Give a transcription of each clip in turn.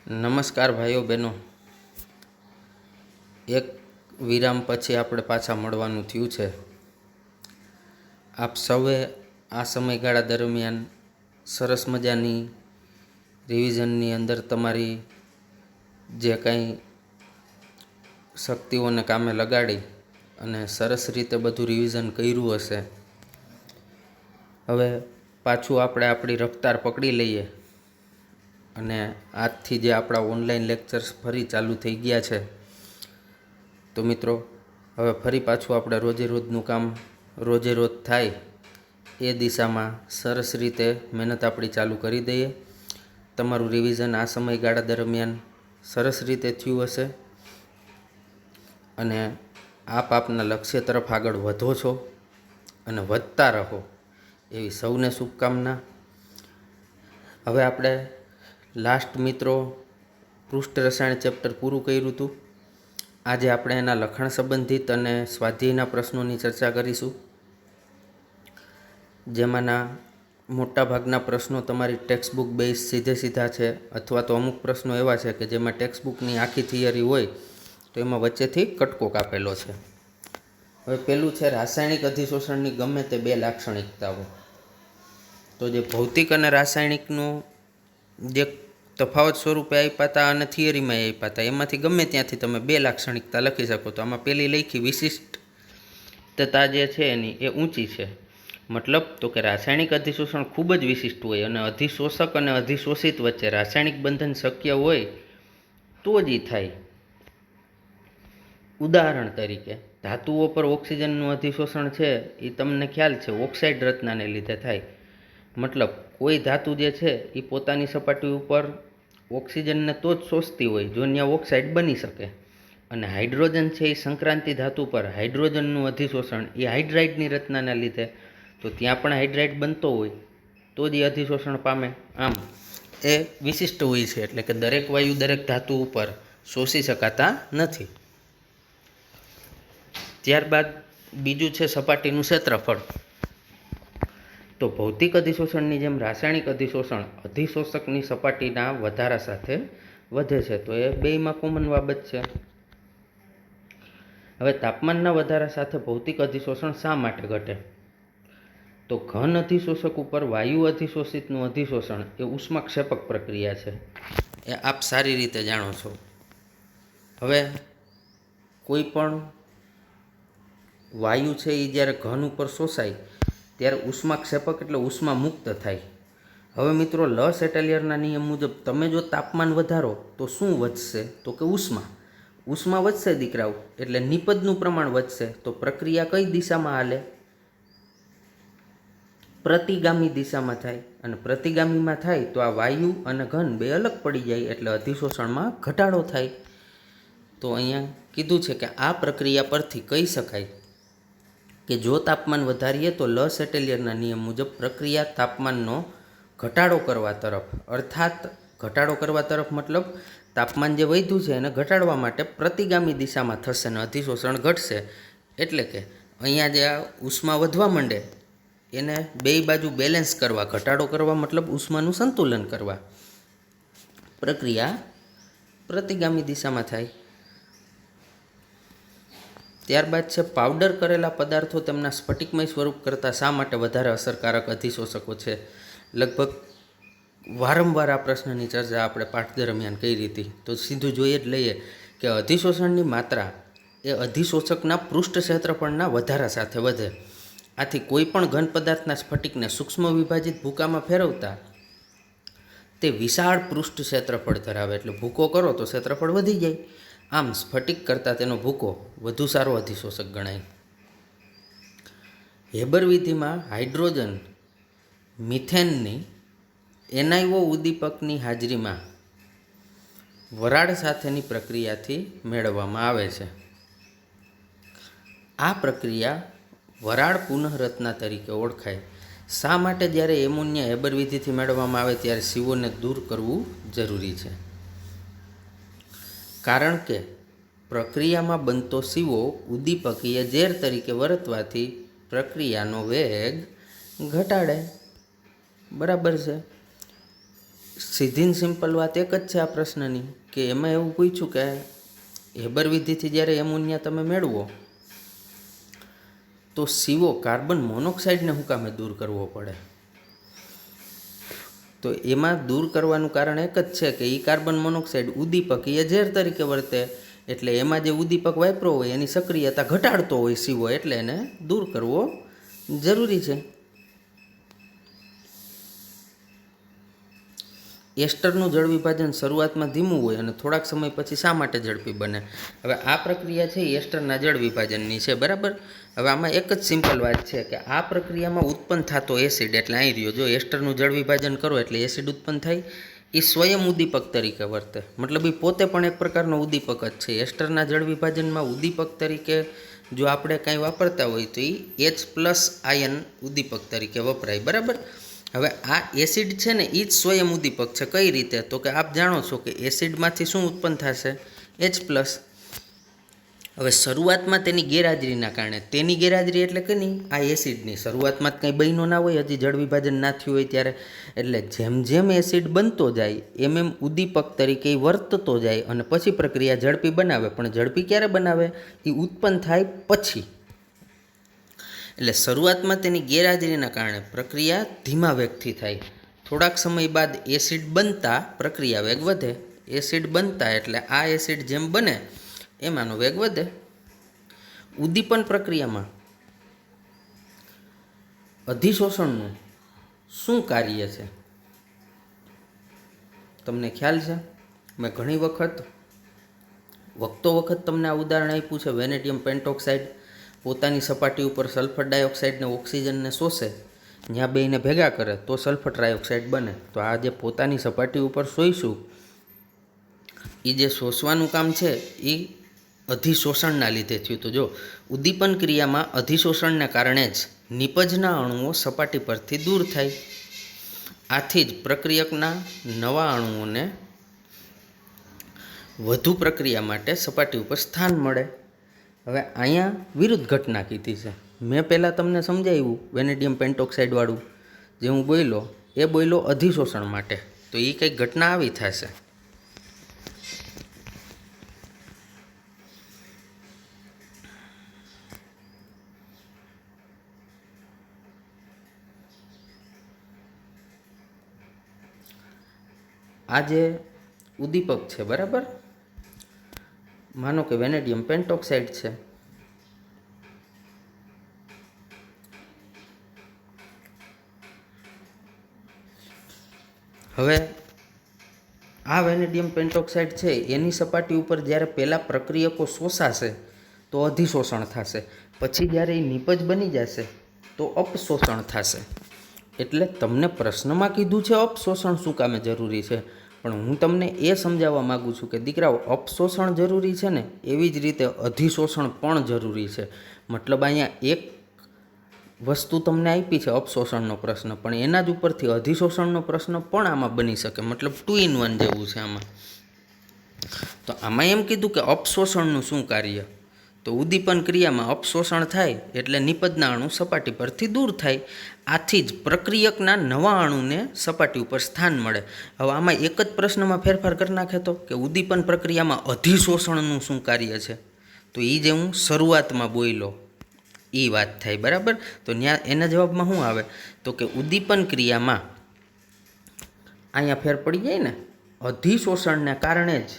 નમસ્કાર ભાઈઓ બહેનો, એક વિરામ પછી આપણે પાછા મળવાનું થયું છે. આપ સૌએ આ સમયગાળા દરમિયાન સરસ મજાની રિવિઝનની અંદર તમારી જે કંઈ શક્તિઓને કામે લગાડી અને સરસ રીતે બધું રિવિઝન કર્યું હશે. હવે પાછું આપણે આપણી રફતાર પકડી લઈએ અને આજથી જે આપણા ઓનલાઈન લેક્ચર્સ ફરી ચાલુ થઈ ગયા છે, તો મિત્રો હવે ફરી પાછું આપણે રોજે રોજનું કામ રોજે રોજ થાય એ દિશામાં સરસ રીતે મહેનત આપણી ચાલુ કરી દઈએ. તમારું રિવિઝન આ સમયગાળા દરમિયાન સરસ રીતે થયું હશે અને આપ આપના લક્ષ્ય તરફ આગળ વધો છો અને વધતા રહો એવી સૌને શુભકામના. હવે આપણે લાસ્ટ મિત્રો પૃષ્ઠ રસાયણ ચેપ્ટર પૂરું કર્યું હતું. આજે આપણે એના લખાણ સંબંધિત અને સ્વાધ્યાયના પ્રશ્નોની ચર્ચા કરીશું, જેમાંના મોટાભાગના પ્રશ્નો તમારી ટેક્સ્ટબુક બેઝ સીધા છે, અથવા તો અમુક પ્રશ્નો એવા છે કે જેમાં ટેક્સ્ટબુકની આખી થિયરી હોય તો એમાં વચ્ચેથી કટકો કાપેલો છે. હવે પહેલું છે રાસાયણિક અધિશોષણની ગમે તે બે લાક્ષણિકતાઓ. તો જે ભૌતિક અને રાસાયણિકનું જે તફાવત સ્વરૂપે આપ્યા હતા અને થિયરીમાં આપ્યા હતા, એમાંથી ગમે ત્યાંથી તમે બે લાક્ષણિકતા લખી શકો. તો આમાં પહેલી લખી વિશિષ્ટતા જે છે એની એ ઊંચી છે. મતલબ તો કે રાસાયણિક અધિશોષણ ખૂબ જ વિશિષ્ટ હોય અને અધિશોષક અને અધિશોષિત વચ્ચે રાસાયણિક બંધન શક્ય હોય તો જ એ થાય. ઉદાહરણ તરીકે ધાતુઓ પર ઓક્સિજનનું અધિશોષણ છે એ તમને ખ્યાલ છે, ઓક્સાઇડ રચનાને લીધે થાય. મતલબ કોઈ ધાતુ જે છે એ પોતાની સપાટી ઉપર ઓક્સિજનને તો જ શોષતી હોય જો ત્યાં ઓક્સાઇડ બની શકે. અને હાઇડ્રોજન છે એ સંક્રાંતિ ધાતુ પર હાઇડ્રોજનનું અધિશોષણ એ હાઇડ્રાઇડની રચનાના લીધે, તો ત્યાં પણ હાઇડ્રાઇડ બનતો હોય તો જ એ અધિશોષણ પામે. આમ એ વિશિષ્ટ હોય છે, એટલે કે દરેક વાયુ દરેક ધાતુ ઉપર શોષી શકાતા નથી. ત્યારબાદ બીજું છે સપાટીનું ક્ષેત્રફળ. તો ભૌતિક અધિશોષણની જેમ રાસાયણિક અધિશોષણ અધિશોષકની સપાટીના વધારા સાથે વધે છે, તો એ બેયમાં કોમન બાબત છે. હવે તાપમાનના વધારા સાથે ભૌતિક અધિશોષણ શા માટે ઘટે? તો ઘન અધિશોષક ઉપર વાયુ અધિશોષિતનું અધિશોષણ એ ઉષ્માક્ષેપક પ્રક્રિયા છે, એ આપ સારી રીતે જાણો છો. હવે કોઈ પણ વાયુ છે એ જ્યારે ઘન ઉપર શોષાય ત્યારે ઉષ્માક્ષેપક એટલે ઉષ્મા મુક્ત થાય. હવે મિત્રો લસ એટેલિયરના નિયમ મુજબ તમે જો તાપમાન વધારો તો શું વધશે? તો કે ઉષ્મા વધશે દીકરાઓ, એટલે નિપજનું પ્રમાણ વધશે. તો પ્રક્રિયા કઈ દિશામાં હાલે? પ્રતિગામી દિશામાં થાય. અને પ્રતિગામીમાં થાય તો આ વાયુ અને ઘન બે અલગ પડી જાય, એટલે અધિશોષણમાં ઘટાડો થાય. તો અહીંયા કીધું છે કે આ પ્રક્રિયા પરથી કહી શકાય કે જો તાપમાન વધારીએ તો લસ એટેલિયરના નિયમ મુજબ પ્રક્રિયા તાપમાનનો ઘટાડો કરવા તરફ, અર્થાત ઘટાડો કરવા તરફ મતલબ તાપમાન જે વધ્યું છે એને ઘટાડવા માટે પ્રતિગામી દિશામાં થશે અને અધિશોષણ ઘટશે. એટલે કે અહીંયા જે આ ઉષ્મા વધવા માંડે એને બેય બાજુ બેલેન્સ કરવા, ઘટાડો કરવા મતલબ ઉષ્માનું સંતુલન કરવા, પ્રક્રિયા પ્રતિગામી દિશામાં થાય. ત્યારબાદ છે પાવડર કરેલા પદાર્થો તેમના સ્ફટિકમય સ્વરૂપ કરતાં શા માટે વધારે અસરકારક અધિશોષકો છે? લગભગ વારંવાર આ પ્રશ્નની ચર્ચા આપણે પાઠ દરમિયાન કરી હતી. તો સીધું જોઈએ જ લઈએ કે અધિશોષણની માત્રા એ અધિશોષકના પૃષ્ઠ ક્ષેત્રફળના વધારા સાથે વધે. આથી કોઈ પણ ઘન પદાર્થના સ્ફટિકને સૂક્ષ્મ વિભાજિત ભૂકામાં ફેરવતા તે વિશાળ પૃષ્ઠ ક્ષેત્રફળ ધરાવે, એટલે ભૂકો કરો તો ક્ષેત્રફળ વધી જાય. આમ સ્ફટિક કરતાં તેનો ભૂકો વધુ સારો અધિશોષક ગણાય. હેબર વિધિમાં હાઇડ્રોજન મિથેનની NiO ઉદ્દીપકની હાજરીમાં વરાળ સાથેની પ્રક્રિયાથી મેળવવામાં આવે છે. આ પ્રક્રિયા વરાળ પુનઃરચના તરીકે ઓળખાય. શા માટે જ્યારે એમોનિયા હેબર વિધિથી મેળવવામાં આવે ત્યારે CO ને દૂર કરવું જરૂરી છે? કારણ કે પ્રક્રિયામાં બનતો CO ઉદ્દીપકીય ઝેર તરીકે વર્તવાથી પ્રક્રિયાનો વેગ ઘટાડે. બરાબર છે. સીધી ને સિમ્પલ વાત એક જ છે આ પ્રશ્નની કે એમાં એવું પૂછ્યું કે હેબર વિધિથી જ્યારે એમોનિયા તમે મેળવો તો સીઓ કાર્બન મોનોક્સાઇડને શું કામે દૂર કરવો પડે? તો એમાં દૂર કરવાનું કારણ એક જ છે કે એ કાર્બન મોનોક્સાઇડ ઉદ્દીપક એ ઝેર તરીકે વર્તે, એટલે એમાં જે ઉદ્દીપક વાપરો હોય એની સક્રિયતા ઘટાડતો હોય સીઓ, એટલે એને દૂર કરવો જરૂરી છે. એસ્ટરનું જળ વિભાજન શરૂઆતમાં ધીમું હોય અને થોડાક સમય પછી શા માટે ઝડપી બને? હવે આ પ્રક્રિયા છે એ એસ્ટરના જળ વિભાજનની છે, બરાબર. હવે આમાં એક જ સિમ્પલ વાત છે કે આ પ્રક્રિયામાં ઉત્પન્ન થતો એસિડ, એટલે અહીં રહ્યો, જો એસ્ટરનું જળ વિભાજન કરો એટલે એસિડ ઉત્પન્ન થાય, એ સ્વયં ઉદ્દીપક તરીકે વર્તે, મતલબ એ પોતે પણ એક પ્રકારનો ઉદ્દીપક જ છે. એસ્ટરના જળ વિભાજનમાં ઉદ્દીપક તરીકે જો આપણે કાંઈ વાપરતા હોય તો એ H+ આયન ઉદ્દીપક તરીકે વપરાય, બરાબર. હવે આ એસિડ છે ને એ જ સ્વયં ઉદ્દીપક છે. કઈ રીતે? તો કે આપ જાણો છો કે એસિડમાંથી શું ઉત્પન્ન થશે? H+. હવે શરૂઆતમાં તેની ગેરહાજરીના કારણે, તેની ગેરહાજરી એટલે કે નહીં, આ એસિડની શરૂઆતમાં કંઈ બન્યો ના હોય, હજી જળ વિભાજન ના થયું હોય ત્યારે, એટલે જેમ જેમ એસિડ બનતો જાય એમ એમ ઉદ્દીપક તરીકે વર્તતો જાય અને પછી પ્રક્રિયા ઝડપી બનાવે. પણ ઝડપી ક્યારે બનાવે? એ ઉત્પન્ન થાય પછી. એટલે શરૂઆતમાં તેની ગેરહાજરીના કારણે પ્રક્રિયા ધીમા વેગથી થાય. થોડાક સમય બાદ એસિડ બનતા પ્રક્રિયા વેગ વધે. એસિડ બનતા એટલે આ એસિડ જેમ બને એમાંનો વેગ વધે. ઉદ્દીપન પ્રક્રિયામાં અધિશોષણનું શું કાર્ય છે? તમને ખ્યાલ છે? મેં ઘણી વખત તમને આ ઉદાહરણ આપ્યું છે. વેનેડિયમ પેન્ટોક્સાઇડ પોતાની સપાટી ઉપર સલ્ફર ડાયોક્સાઇડને ઓક્સિજનને શોષે, ત્યાં બેને ભેગા કરે તો સલ્ફર ટ્રાયોક્સાઇડ બને. તો આ જે પોતાની સપાટી ઉપર શોષીશું, એ જે શોષવાનું કામ છે એ અધિશોષણના લીધે થયું. તો જો ઉદ્દીપન ક્રિયામાં અધિશોષણને કારણે જ નિપજના અણુઓ સપાટી પરથી દૂર થાય. આથી જ પ્રક્રિયકના નવા અણુઓને વધુ પ્રક્રિયા માટે સપાટી ઉપર સ્થાન મળે. હવે અહીંયા વિરુદ્ધ ઘટના કીધી છે. મેં પહેલાં તમને સમજાવ્યું વેનેડિયમ પેન્ટોક્સાઇડવાળું જે હું બોલ્યો, એ બોલ્યો અધિશોષણ માટે. તો એ કંઈક ઘટના આવી થશે. આ જે ઉદ્દીપક છે, બરાબર, માનો કે વેનેડિયમ પેન્ટોક્સાઇડ છે. હવે આ વેનેડિયમ પેન્ટોક્સાઇડ છે એની સપાટી ઉપર જ્યારે પહેલાં પ્રક્રિયકો શોષાશે તો અધિશોષણ થશે, પછી જ્યારે એ નિપજ બની જશે તો અપશોષણ થશે. એટલે તમને પ્રશ્નમાં કીધું છે અપશોષણ શું કામે જરૂરી છે, પણ હું તમને એ સમજાવવા માગું છું કે દીકરાઓ, અપશોષણ જરૂરી છે ને એવી જ રીતે અધિશોષણ પણ જરૂરી છે. મતલબ અહીંયા એક વસ્તુ તમને આપી છે અપશોષણનો પ્રશ્ન, પણ એના જ ઉપરથી અધિશોષણનો પ્રશ્ન પણ આમાં બની શકે. મતલબ 2 in 1 જેવું છે આમાં. તો આમાં એમ કીધું કે અપશોષણનું શું કાર્ય? તો ઉદ્દીપન ક્રિયામાં અપશોષણ થાય એટલે નિપજના અણુ સપાટી પરથી દૂર થાય. આથી જ પ્રક્રિયકના નવા અણુને સપાટી ઉપર સ્થાન મળે. હવે આમાં એક જ પ્રશ્નમાં ફેરફાર કરી નાખે તો કે ઉદ્દીપન પ્રક્રિયામાં અધિશોષણનું શું કાર્ય છે? તો એ જે હું શરૂઆતમાં બોલ્યો એ વાત થાય, બરાબર. તો ત્યાં એના જવાબમાં શું આવે? તો કે ઉદ્દીપન ક્રિયામાં અહીંયા ફેર પડી જાય ને, અધિશોષણને કારણે જ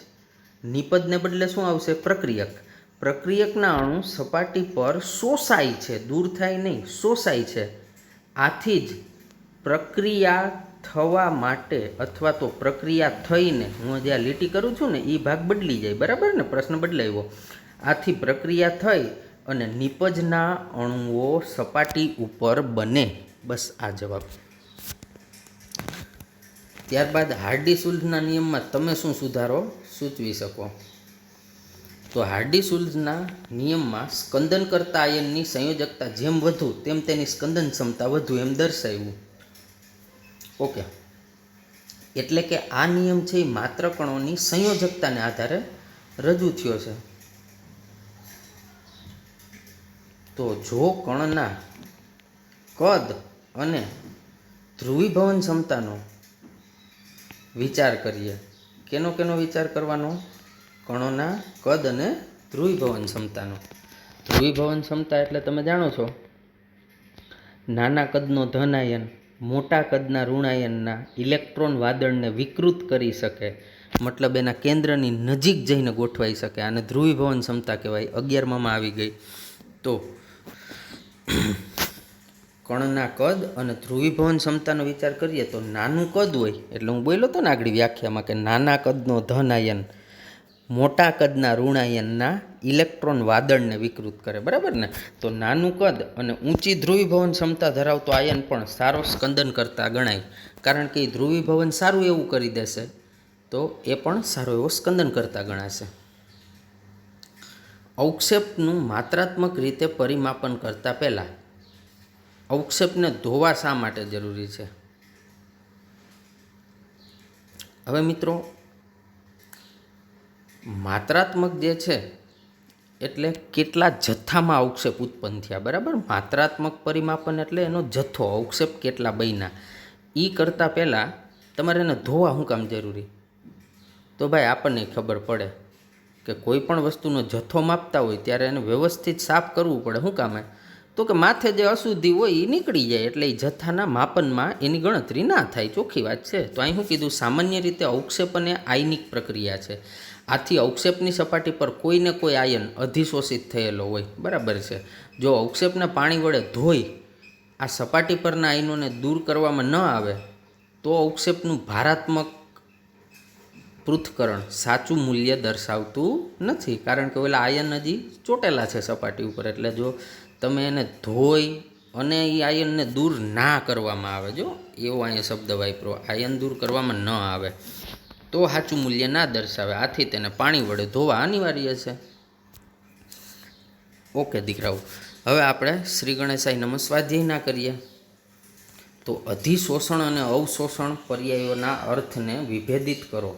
નિપજને બદલે શું આવશે? પ્રક્રિયક. પ્રક્રિયકના અણુ સપાટી પર શોષાય છે, દૂર થાય નહીં, શોષાય છે. આથી જ પ્રક્રિયા થવા માટે અથવા તો પ્રક્રિયા થઈને, હું જે આ લીટી કરું છું ને એ ભાગ બદલી જાય, બરાબર ને, પ્રશ્ન બદલાવ્યો. આથી પ્રક્રિયા થઈ અને નિપજના અણુઓ સપાટી ઉપર બને. બસ આ જવાબ. ત્યારબાદ હાર્ડી-સુલ્ઝના નિયમમાં તમે શું સુધારો સૂચવી શકો? તો હાર્ડી-સુલ્ઝના નિયમમાં સ્કંદન કરતા આયનની સંયોજકતા જેમ વધુ તેમ તેની સ્કંદન ક્ષમતા વધુ એમ દર્શાવ્યું. ઓકે, એટલે કે આ નિયમ છે એ માત્ર કણોની સંયોજકતાને આધારે રજૂ થયો છે. તો જો કણના કદ અને ધ્રુવીભવન ક્ષમતાનો વિચાર કરીએ. કેનો કેનો વિચાર કરવાનો? કણોના કદ અને ધ્રુવીભવન ક્ષમતાનો. ધ્રુવીભવન ક્ષમતા એટલે તમે જાણો છો, નાના કદનો ધન આયન મોટા કદના ઋણાયનના ઇલેક્ટ્રોન વાદળને વિકૃત કરી શકે, મતલબ એના કેન્દ્રની નજીક જઈને ગોઠવાઈ શકે. આને ધ્રુવીભવન ક્ષમતા કહેવાય. 11માં આવી ગઈ. તો કણના કદ અને ધ્રુવીભવન ક્ષમતાનો વિચાર કરીએ તો નાનું કદ હોય એટલે હું બોલ્યો હતો ને આગળ વ્યાખ્યામાં કે નાના કદનો ધન આયન મોટા કદના ઋણાયનના ઇલેક્ટ્રોન વાદળને વિકૃત કરે, બરાબર ને? તો નાનું કદ અને ઊંચી ધ્રુવીભવન ક્ષમતા ધરાવતો આયન પણ સારો સ્કંદન કરતા ગણાય, કારણ કે એ ધ્રુવીભવન સારું એવું કરી દેશે તો એ પણ સારો એવો સ્કંદન કરતા ગણાશે. અવક્ષેપનું માત્રાત્મક રીતે પરિમાપન કરતાં પહેલાં અવક્ષેપને ધોવા શા માટે જરૂરી છે? હવે મિત્રો, માત્રાત્મક જે છે એટલે કેટલા જથ્થામાં અવક્ષેપ ઉત્પન્ન થયા, બરાબર? માત્રાત્મક પરિમાપન એટલે એનો જથ્થો, અવક્ષેપ કેટલા બન્યા. એ કરતાં પહેલાં તમારે એને ધોવા શું કામ જરૂરી? તો ભાઈ આપણને ખબર પડે કે કોઈ પણ વસ્તુનો જથ્થો માપતા હોય ત્યારે એને વ્યવસ્થિત સાફ કરવું પડે. શું કામે? તો કે માથે જે અશુદ્ધિ હોય એ નીકળી જાય, એટલે એ જથ્થાના માપનમાં એની ગણતરી ના થાય. ચોખ્ખી વાત છે. તો અહીં શું કીધું? સામાન્ય રીતે અવક્ષેપ અને આયનિક પ્રક્રિયા છે. આથી અવક્ષેપની સપાટી પર કોઈને કોઈ આયન અધિશોષિત થયેલો હોય, બરાબર છે? જો અવક્ષેપને પાણી વડે ધોઈ આ સપાટી પરના આયનોને દૂર કરવામાં ન આવે તો અવક્ષેપનું ભારાત્મક પૃથ્થકરણ સાચું મૂલ્ય દર્શાવતું નથી, કારણ કે ઓલા આયન હજી ચોટેલા છે સપાટી ઉપર. એટલે જો તમે એને ધોઈ અને એ આયનને દૂર ના કરવામાં આવે, જો એવો અહીંયા શબ્દ વાપરો, આયન દૂર કરવામાં ન આવે તો સાચું મૂલ્ય ના દર્શાવે. આથી તેને પાણી વડે ધોવા અનિવાર્ય છે. ઓકે દીકરાઓ, હવે આપણે શ્રી ગણેશાય નમઃ સ્વાધ્યાય ના કરીએ. તો અધિશોષણ અને અવશોષણ પર્યાયોના અર્થને વિભેદિત કરો.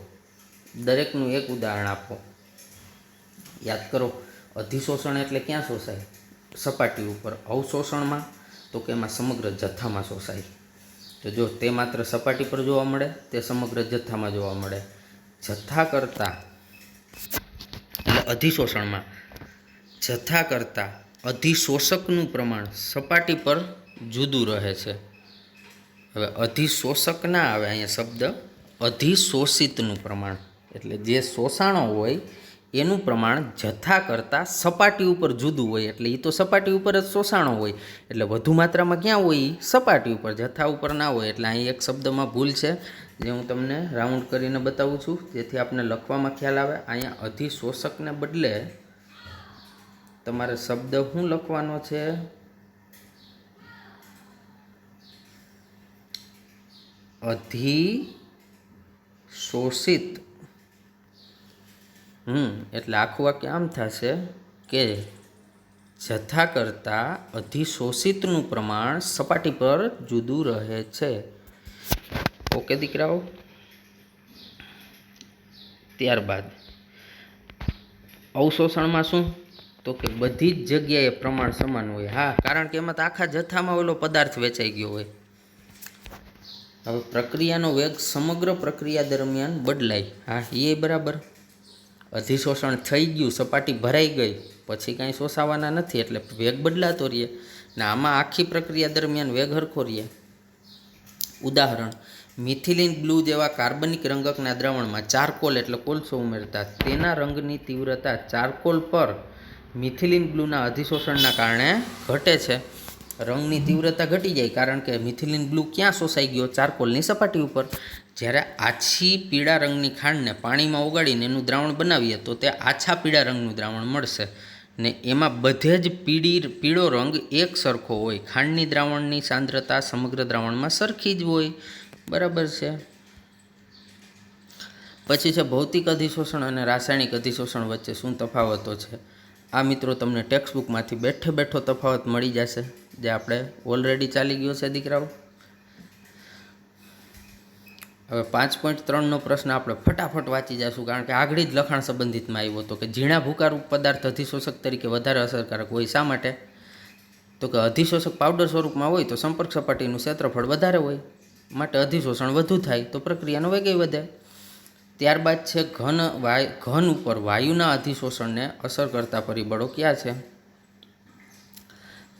દરેકનું એક ઉદાહરણ આપો. યાદ કરો, અધિશોષણ એટલે ક્યાં શોષાય? સપાટી ઉપર. અવશોષણમાં તો કે એમાં સમગ્ર જથ્થામાં શોષાય. તો જો તે માત્ર સપાટી પર જોવા મળે, તે સમગ્ર જથ્થામાં જોવા મળે. જથ્થા કરતાં એટલે અધિશોષણમાં જથ્થા કરતાં અધિશોષકનું પ્રમાણ સપાટી પર જુદું રહે છે. હવે અધિશોષક ના આવે અહીંયા શબ્દ, અધિશોષિતનું પ્રમાણ એટલે જે શોષાણો હોય એનું પ્રમાણ જથ્થા કરતાં સપાટી ઉપર જુદું હોય. એટલે એ તો સપાટી ઉપર જ શોષાણો હોય, એટલે વધુ માત્રામાં ક્યાં હોય? સપાટી ઉપર, જથ્થા ઉપર ના હોય. એટલે અહીં એક શબ્દમાં ભૂલ છે જે હું તમને રાઉન્ડ કરીને બતાવું છું જેથી આપને લખવામાં ખ્યાલ આવે. અહીંયા અધિશોષકને બદલે તમારે શબ્દ શું લખવાનો છે? અધિશોષિત. એટલે આખું વાક્ય આમ થશે કે જથ્થા કરતાં અધિશોષિતનું પ્રમાણ સપાટી પર જુદું રહે છે. ઓકે દીકરાઓ. ત્યારબાદ અવશોષણમાં શું? તો કે બધી જ જગ્યાએ પ્રમાણ સમાન હોય. હા, કારણ કે એમાં તો આખા જથ્થામાં ઓલો પદાર્થ વેચાઈ ગયો હોય. હવે પ્રક્રિયાનો વેગ સમગ્ર પ્રક્રિયા દરમિયાન બદલાય. હા, એ બરાબર. અધિશોષણ થઈ ગયું, સપાટી ભરાઈ ગઈ, પછી કાંઈ શોષાવાના નથી, એટલે વેગ બદલાતો રહે ને આમાં આખી પ્રક્રિયા દરમિયાન વેગ હરખો રહે. ઉદાહરણ, મિથિલિન બ્લુ જેવા કાર્બનિક રંગકના દ્રાવણમાં ચારકોલ એટલે કોલસો ઉમેરતા તેના રંગની તીવ્રતા ચારકોલ પર મિથિલિન બ્લુના અધિશોષણના કારણે ઘટે છે. રંગની તીવ્રતા ઘટી જાય કારણ કે મિથિલિન બ્લુ ક્યાં શોષાઈ ગયો? ચારકોલની સપાટી ઉપર. જ્યારે આછી પીળા રંગની ખાંડને પાણીમાં ઓગાળીને એનું દ્રાવણ બનાવીએ તો તે આછા પીળા રંગનું દ્રાવણ મળશે ને એમાં બધે જ પીળો રંગ એક સરખો હોય. ખાંડની દ્રાવણની સાંદ્રતા સમગ્ર દ્રાવણમાં સરખી જ હોય, બરાબર છે. પછી છે ભૌતિક અધિશોષણ અને રાસાયણિક અધિશોષણ વચ્ચે શું તફાવતો છે? આ મિત્રો તમને ટેક્સ્ટબુકમાંથી બેઠો તફાવત મળી જશે જે આપણે ઓલરેડી ચાલી ગયો છે દીકરાઓ. હવે 5.3નો પ્રશ્ન આપણે ફટાફટ વાંચી જઈશું કારણ કે આગળ જ લખાણ સંબંધિતમાં આવ્યો હતો કે ઝીણા ભૂકારૂપ પદાર્થ અધિશોષક તરીકે વધારે અસરકારક હોય. શા માટે? તો કે અધિશોષક પાવડર સ્વરૂપમાં હોય તો સંપર્ક સપાટીનું ક્ષેત્રફળ વધારે હોય, માટે અધિશોષણ વધુ થાય તો પ્રક્રિયાનો વેગ વધે. ત્યારબાદ છે ઘન ઉપર વાયુના અધિશોષણને અસર કરતા પરિબળો ક્યાં છે?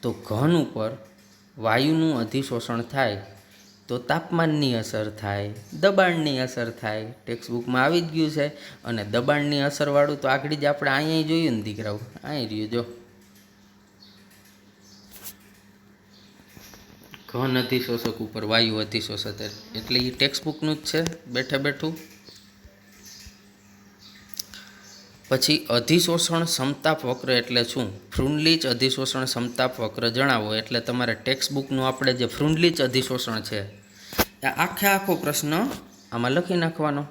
તો ઘન ઉપર વાયુનું અધિશોષણ થાય તો તાપમાનની અસર થાય, દબાણની અસર થાય. ટેક્સ્ટબુકમાં આવી જ ગયું છે. અને દબાણની અસરવાળું તો આગળ જ આપણે અહીંયા જોયું ને દીકરાઓ, અહીં રહ્યું જો. ઘન અધિશોષક ઉપર વાયુ અધિશોષક એટલે એ ટેક્સ્ટબુકનું જ છે બેઠે બેઠું. પછી અધિશોષણ સમતાપ વક્ર એટલે શું? ફ્રુન્લીચ અધિશોષણ સમતાપ વક્ર જણાવો. એટલે તમારે ટેક્સ્ટબુકનું આપણે જે ફ્રુન્લીચ અધિશોષણ છે એ આખો પ્રશ્ન આમાં લખી નાખવાનો.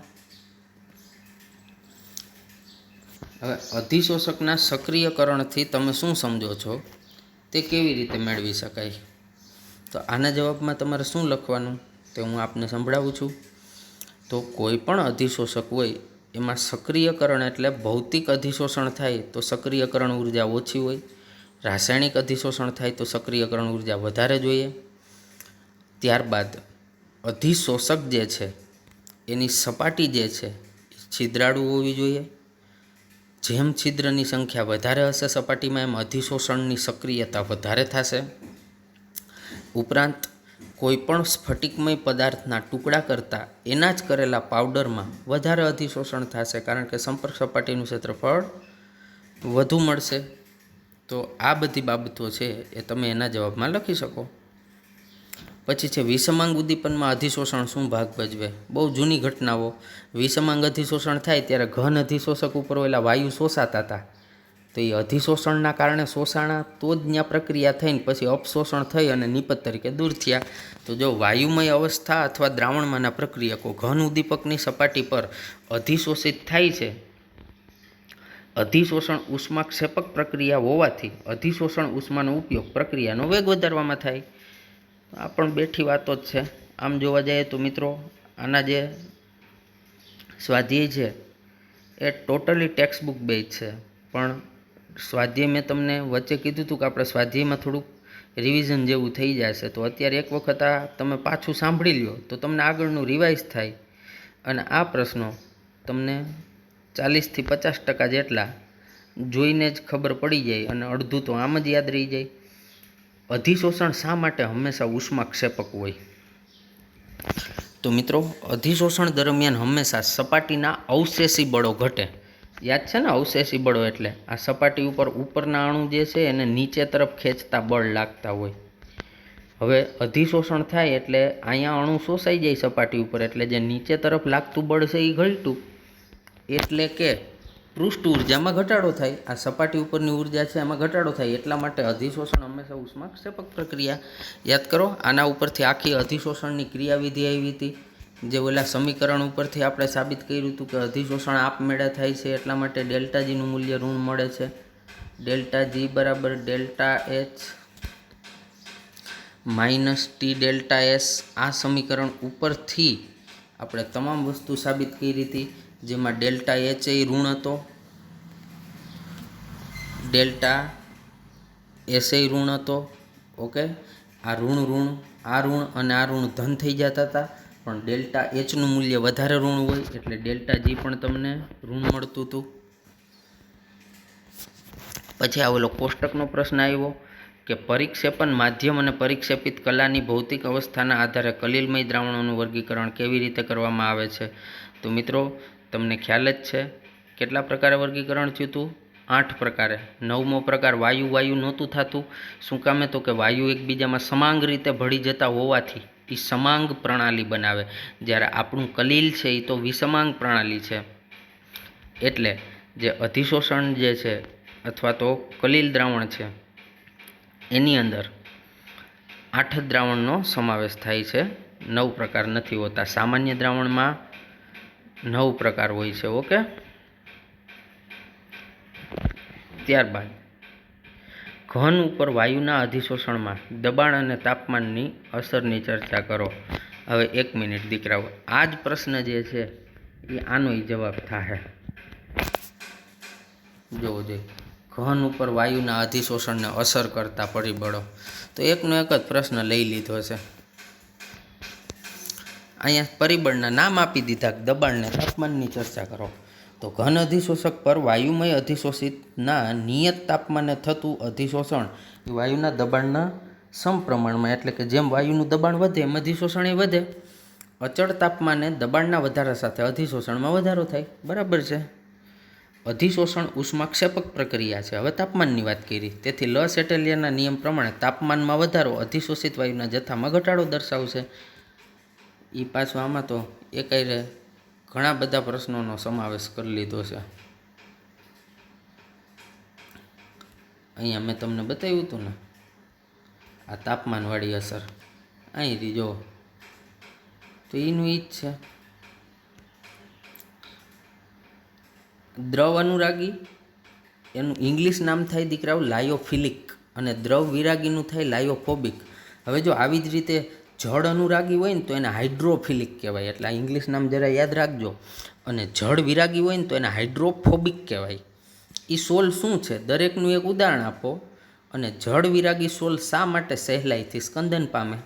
હવે અધિશોષકના સક્રિયકરણથી તમે શું સમજો છો તે કેવી રીતે મેળવી શકાય? તો આના જવાબમાં તમારે શું લખવાનું તે હું આપને સંભળાવું છું. તો કોઈ પણ અધિશોષક હોય એમાં સક્રિયકરણ એટલે ભૌતિક અધિશોષણ થાય તો સક્રિયકરણ ઉર્જા ઓછી હોય, રાસાયણિક અધિશોષણ થાય તો સક્રિયકરણ ઉર્જા વધારે જોઈએ. ત્યારબાદ અધિશોષક જે છે એની સપાટી જે છે છિદ્રાળુ હોવી જોઈએ. જેમ છિદ્રની સંખ્યા વધારે હશે સપાટીમાં એમ અધિશોષણની સક્રિયતા વધારે થશે. ઉપરાંત કોઈપણ સ્ફટિકમય પદાર્થના ટુકડા કરતાં એના જ કરેલા પાવડરમાં વધારે અધિશોષણ થશે, કારણ કે સંપર્ક સપાટીનું ક્ષેત્રફળ વધુ મળશે. તો આ બધી બાબતો છે એ તમે એના જવાબમાં લખી શકો. પછી છે વિષમાંગ ઉદ્દીપનમાં અધિશોષણ શું ભાગ ભજવે? બહુ જૂની ઘટનાઓ. વિષમાંગ અધિશોષણ થાય ત્યારે ઘન અધિશોષક ઉપર ઓલા વાયુ શોષાતા હતા. તો એ અધિશોષણના કારણે શોષાણા તો જ ત્યાં પ્રક્રિયા થઈને પછી અપશોષણ થઈ અને નિપજ તરીકે દૂર થયા. તો જો વાયુમય અવસ્થા અથવા દ્રાવણમાંના પ્રક્રિયકો ઘન ઉદ્દીપકની સપાટી પર અધિશોષિત થાય છે. અધિશોષણ ઉષ્માક્ષેપક પ્રક્રિયા હોવાથી અધિશોષણ ઉષ્માનો ઉપયોગ પ્રક્રિયાનો વેગ વધારવામાં થાય. આ પણ બેઠી વાતો જ છે. આમ જોવા જઈએ તો મિત્રો આના જે સ્વાધ્યાય છે એ ટોટલી ટેક્સ્ટબુક બેઝ છે. પણ સ્વાધ્યાય મેં તમને વચ્ચે કીધું હતું કે આપણે સ્વાધ્યાયમાં થોડુંક રિવિઝન જેવું થઈ જશે. તો અત્યારે એક વખત આ તમે પાછું સાંભળી લો તો તમને આગળનું રિવાઇઝ થાય અને આ પ્રશ્નો તમને 40થી 50% જેટલા જોઈને જ ખબર પડી જાય અને અડધું તો આમ જ યાદ રહી જાય. અધિશોષણ શા માટે હંમેશા ઉષ્માક્ષેપક હોય? તો મિત્રો અધિશોષણ દરમિયાન હંમેશા સપાટીના અવશેષી બળો ઘટે. યાદ છે ને અવશેષી બળો એટલે આ સપાટી ઉપરના અણુ જે છે એને નીચે તરફ ખેંચતા બળ લાગતા હોય. હવે અધિશોષણ થાય એટલે અહીંયા અણુ શોષાઈ જાય સપાટી ઉપર, એટલે જે નીચે તરફ લાગતું બળ છે એ ઘટ્યું, એટલે કે પૃષ્ઠ ઉર્જામાં ઘટાડો થાય. આ સપાટી ઉપરની ઉર્જા છે એમાં ઘટાડો થાય. એટલા માટે અધિશોષણ હંમેશા ઉષ્માક્ષેપક પ્રક્રિયા. યાદ કરો આના ઉપરથી આખી અધિશોષણની ક્રિયાવિધિ આવી હતી, જે ઓલા સમીકરણ ઉપરથી આપણે સાબિત કર્યું હતું કે અધિશોષણ આપમેળે થાય છે એટલા માટે ડેલ્ટા જીનું મૂલ્ય ઋણ મળે છે. ડેલ્ટા જી બરાબર delta H minus T delta S. આ સમીકરણ ઉપરથી આપણે તમામ વસ્તુ સાબિત કરી હતી, જેમાં ડેલ્ટા એચ એ ઋણ હતો, ડેલ્ટા એસ એ ઋણ હતો. ઓકે, આ ઋણ આ ઋણ અને આ ઋણ ધન થઈ જતા હતા, પણ ડેલ્ટા એચનું મૂલ્ય વધારે ઋણ હોય એટલે ડેલ્ટા જી પણ તમને ઋણ મળતું હતું. પછી આવેલો કોષ્ટકનો પ્રશ્ન આવ્યો કે પરિક્ષેપણ માધ્યમ અને પરિક્ષેપિત કલાની ભૌતિક અવસ્થાના આધારે કલિલમય દ્રાવણોનું વર્ગીકરણ કેવી રીતે કરવામાં આવે છે? તો મિત્રો તમને ખ્યાલ જ છે કેટલા પ્રકારે વર્ગીકરણ થયું હતું? 8 પ્રકારે. 9મો પ્રકાર વાયુ નહોતું થતું. શું કામે? તો કે વાયુ એકબીજામાં સમાંગ રીતે ભળી જતા હોવાથી એ સમાંગ પ્રણાલી બનાવે, જ્યારે આપણું કલિલ છે એ તો વિસમાંગ પ્રણાલી છે. એટલે જે અધિશોષણ જે છે અથવા તો કલિલ દ્રાવણ છે એની અંદર 8 દ્રાવણનો સમાવેશ થાય છે, 9 પ્રકાર નથી હોતા. સામાન્ય દ્રાવણમાં 9 પ્રકાર હોય છે. ઓકે, ત્યારબાદ ઘન ઉપર વાયુના અધિશોષણમાં દબાણ અને તાપમાનની અસરની ચર્ચા કરો. હવે 1 મિનિટ દીકરાઓ, આ જ પ્રશ્ન જે છે એ આનો જવાબ થાય. જોવો જોઈએ ઘન ઉપર વાયુના અધિશોષણને અસર કરતા પરિબળો. તો એકનો એક જ પ્રશ્ન લઈ લીધો છે. અહીંયા પરિબળના નામ આપી દીધા, દબાણને તાપમાનની ચર્ચા કરો. તો ઘન અધિશોષક પર વાયુમય અધિશોષિતના નિયત તાપમાને થતું અધિશોષણ એ વાયુના દબાણના સમપ્રમાણમાં, એટલે કે જેમ વાયુનું દબાણ વધે એમ અધિશોષણ એ વધે. અચળ તાપમાને દબાણના વધારા સાથે અધિશોષણમાં વધારો થાય. બરાબર છે. અધિશોષણ ઉષ્માક્ષેપક પ્રક્રિયા છે. હવે તાપમાનની વાત કરી, તેથી લ સેટેલિયરના નિયમ પ્રમાણે તાપમાનમાં વધારો અધિશોષિત વાયુના જથ્થામાં ઘટાડો દર્શાવશે. એ પાછું આમાં તો એ કઈ રહે, ઘણા બધા પ્રશ્નોનો સમાવેશ કરી લીધો છે. અહીંયા મેં તમને બતાવ્યું હતું ને આ તાપમાનવાળી અસર, અહીંથી જો તો એનું ઈ જ છે. દ્રવ અનુરાગી એનું ઇંગ્લિશ નામ થાય દીકરાઓ લાયોફિલિક, અને દ્રવ વિરાગીનું થાય લાયોફોબિક. હવે જો આવી જ રીતે જળ અનુરાગી હોય ને તો એને હાઇડ્રોફિલિક કહેવાય, એટલે આ ઇંગ્લિશ નામ જરા યાદ રાખજો. અને જળ વિરાગી હોય ને તો એને હાઇડ્રોફોબિક કહેવાય. એ સોલ શું છે, દરેકનું એક ઉદાહરણ આપો. અને જળ વિરાગી સોલ શા માટે સહેલાઈથી સ્કંદન પામે?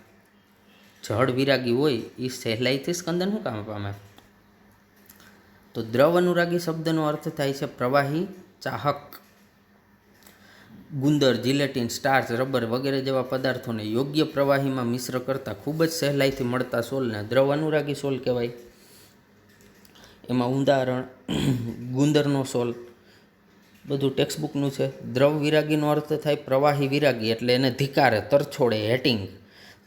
જળ વિરાગી હોય એ સહેલાઈથી સ્કંદન શું કામ પામે? તો દ્રવ અનુરાગી શબ્દનો અર્થ થાય છે પ્રવાહી ચાહક. ગુંદર, જિલેટિન, સ્ટાર્ચ, રબર વગેરે જેવા પદાર્થોને યોગ્ય પ્રવાહીમાં મિશ્ર કરતાં ખૂબ જ સહેલાઈથી મળતા સોલને દ્રવ અનુરાગી સોલ કહેવાય. એમાં ઉદાહરણ ગુંદરનો સોલ, બધું ટેક્સ્ટબુકનું છે. દ્રવ વિરાગીનો અર્થ થાય પ્રવાહી વિરાગી, એટલે એને ધિકારે, તરછોડે, હેટિંગ.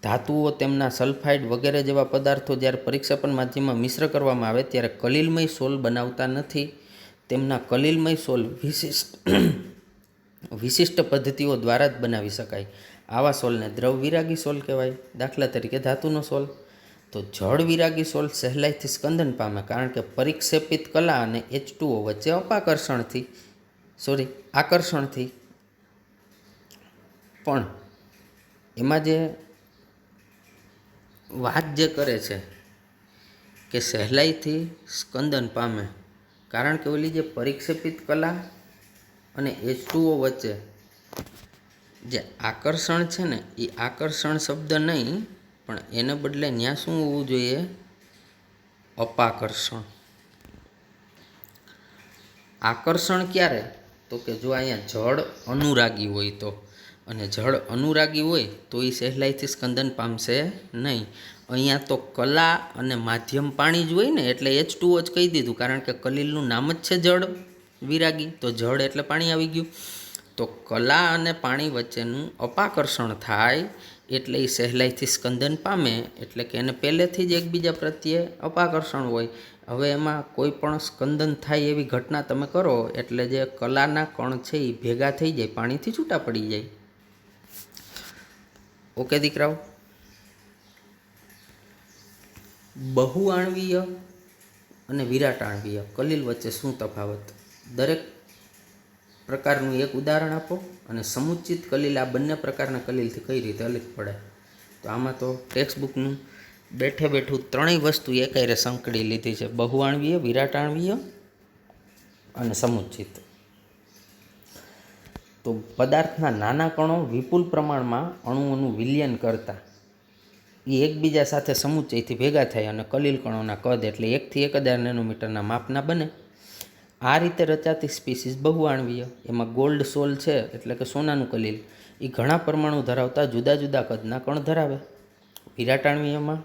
ધાતુઓ, તેમના સલ્ફાઇડ વગેરે જેવા પદાર્થો જ્યારે પરીક્ષેપણ માધ્યમમાં મિશ્ર કરવામાં આવે ત્યારે કલીલમય સોલ બનાવતા નથી. તેમના કલીલમય સોલ વિશિષ્ટ પદ્ધતિઓ દ્વારા જ બનાવી શકાય. આવા સોલને દ્રવ વિરાગી સોલ કહેવાય. દાખલા તરીકે ધાતુનો સોલ. તો જળ વિરાગી સોલ સહેલાઈથી સ્કંદન પામે કારણ કે પરિક્ષેપિત કલા અને H2O વચ્ચે આકર્ષણથી. પણ એમાં જે વાત જે કરે છે કે સહેલાઈથી સ્કંદન પામે કારણ કે ઓલી જે પરિક્ષેપિત કલા અને H2O વચ્ચે જે આકર્ષણ છે ને, એ આકર્ષણ શબ્દ નહીં, પણ એને બદલે ત્યાં શું હોવું જોઈએ? અપાકર્ષણ. આકર્ષણ ક્યારે? તો કે જો અહીંયા જળ અનુરાગી હોય તો, અને જળ અનુરાગી હોય તો એ સહેલાઈથી સ્કંદન પામશે નહીં. અહીંયા તો કલા અને માધ્યમ પાણી જ હોય ને, એટલે H2O જ કહી દીધું કારણ કે કલીલનું નામ જ છે જળ વિરાગી, તો જળ એટલે પાણી આવી ગયું. તો કલા અને પાણી વચ્ચેનું અપાકર્ષણ થાય એટલે એ સહેલાઈથી સ્કંદન પામે, એટલે કે એને પહેલેથી જ એકબીજા પ્રત્યે અપાકર્ષણ હોય. હવે એમાં કોઈ પણ સ્કંદન થાય એવી ઘટના તમે કરો એટલે જે કલાના કણ છે એ ભેગા થઈ જાય, પાણીથી છૂટા પડી જાય. ઓકે દીકરાઓ. બહુઆણવીય અને વિરાટાણવીય કલીલ વચ્ચે શું તફાવત? દરેક પ્રકારનું એક ઉદાહરણ આપો, અને સમુચિત કલીલ આ બંને પ્રકારના કલીલથી કઈ રીતે અલગ પડે. તો આમાં તો ટેક્સ્ટબુકનું બેઠું ત્રણેય વસ્તુ એકાયરે સંકળી લીધી છે: બહુઆણવીય, વિરાટાણવીય અને સમુચિત. તો પદાર્થના નાના કણો વિપુલ પ્રમાણમાં અણુઓનું વિલયન કરતા એ એકબીજા સાથે સમુચ્ચયથી ભેગા થાય અને કલીલ કણોના કદ એટલે 1 થી 1000 નેનોમીટરના માપના બને. આ રીતે રચાતી સ્પીસીસ બહુઆણવીય. એમાં ગોલ્ડ સોલ છે એટલે કે સોનાનું કલીલ, એ ઘણા પરમાણુ ધરાવતા જુદા જુદા કદના કણ ધરાવે. વિરાટાણવીયમાં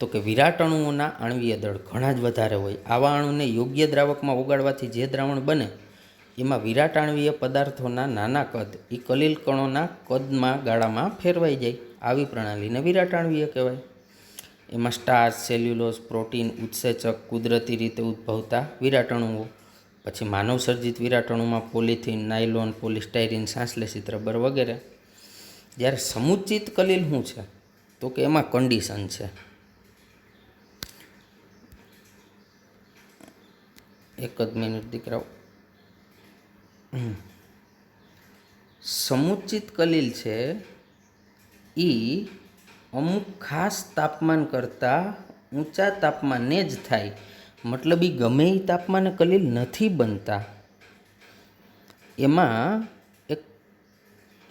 તો કે વિરાટ અણુઓના આણવીય દળ ઘણા જ વધારે હોય. આવા અણુને યોગ્ય દ્રાવકમાં ઓગાળવાથી જે દ્રાવણ બને એમાં વિરાટાણવીય પદાર્થોના નાના કદ એ કલીલ કણોના કદમાં ગાળામાં ફેરવાઈ જાય. આવી પ્રણાલીને વિરાટાણવીય કહેવાય. એમાં સ્ટાર્ચ, સેલ્યુલોઝ, પ્રોટીન, ઉત્સેચક, કુદરતી રીતે ઉદ્ભવતા વિરાટણુઓ. પછી માનવ સર્જિત વિરાટણુમાં પોલિથીન, નાયલોન, પોલિસ્ટાયરીન, સાંસલેશિત રબર વગેરે. જ્યારે સમુચિત કલીલ શું છે? તો કે એમાં કન્ડિશન છે. એક જ મિનિટ દીકરાઓ. સમુચિત કલીલ છે એ અમુક ખાસ તાપમાન કરતાં ઊંચા તાપમાને જ થાય. મતલબ એ ગમે એ તાપમાને કલીલ નથી બનતા. એમાં એક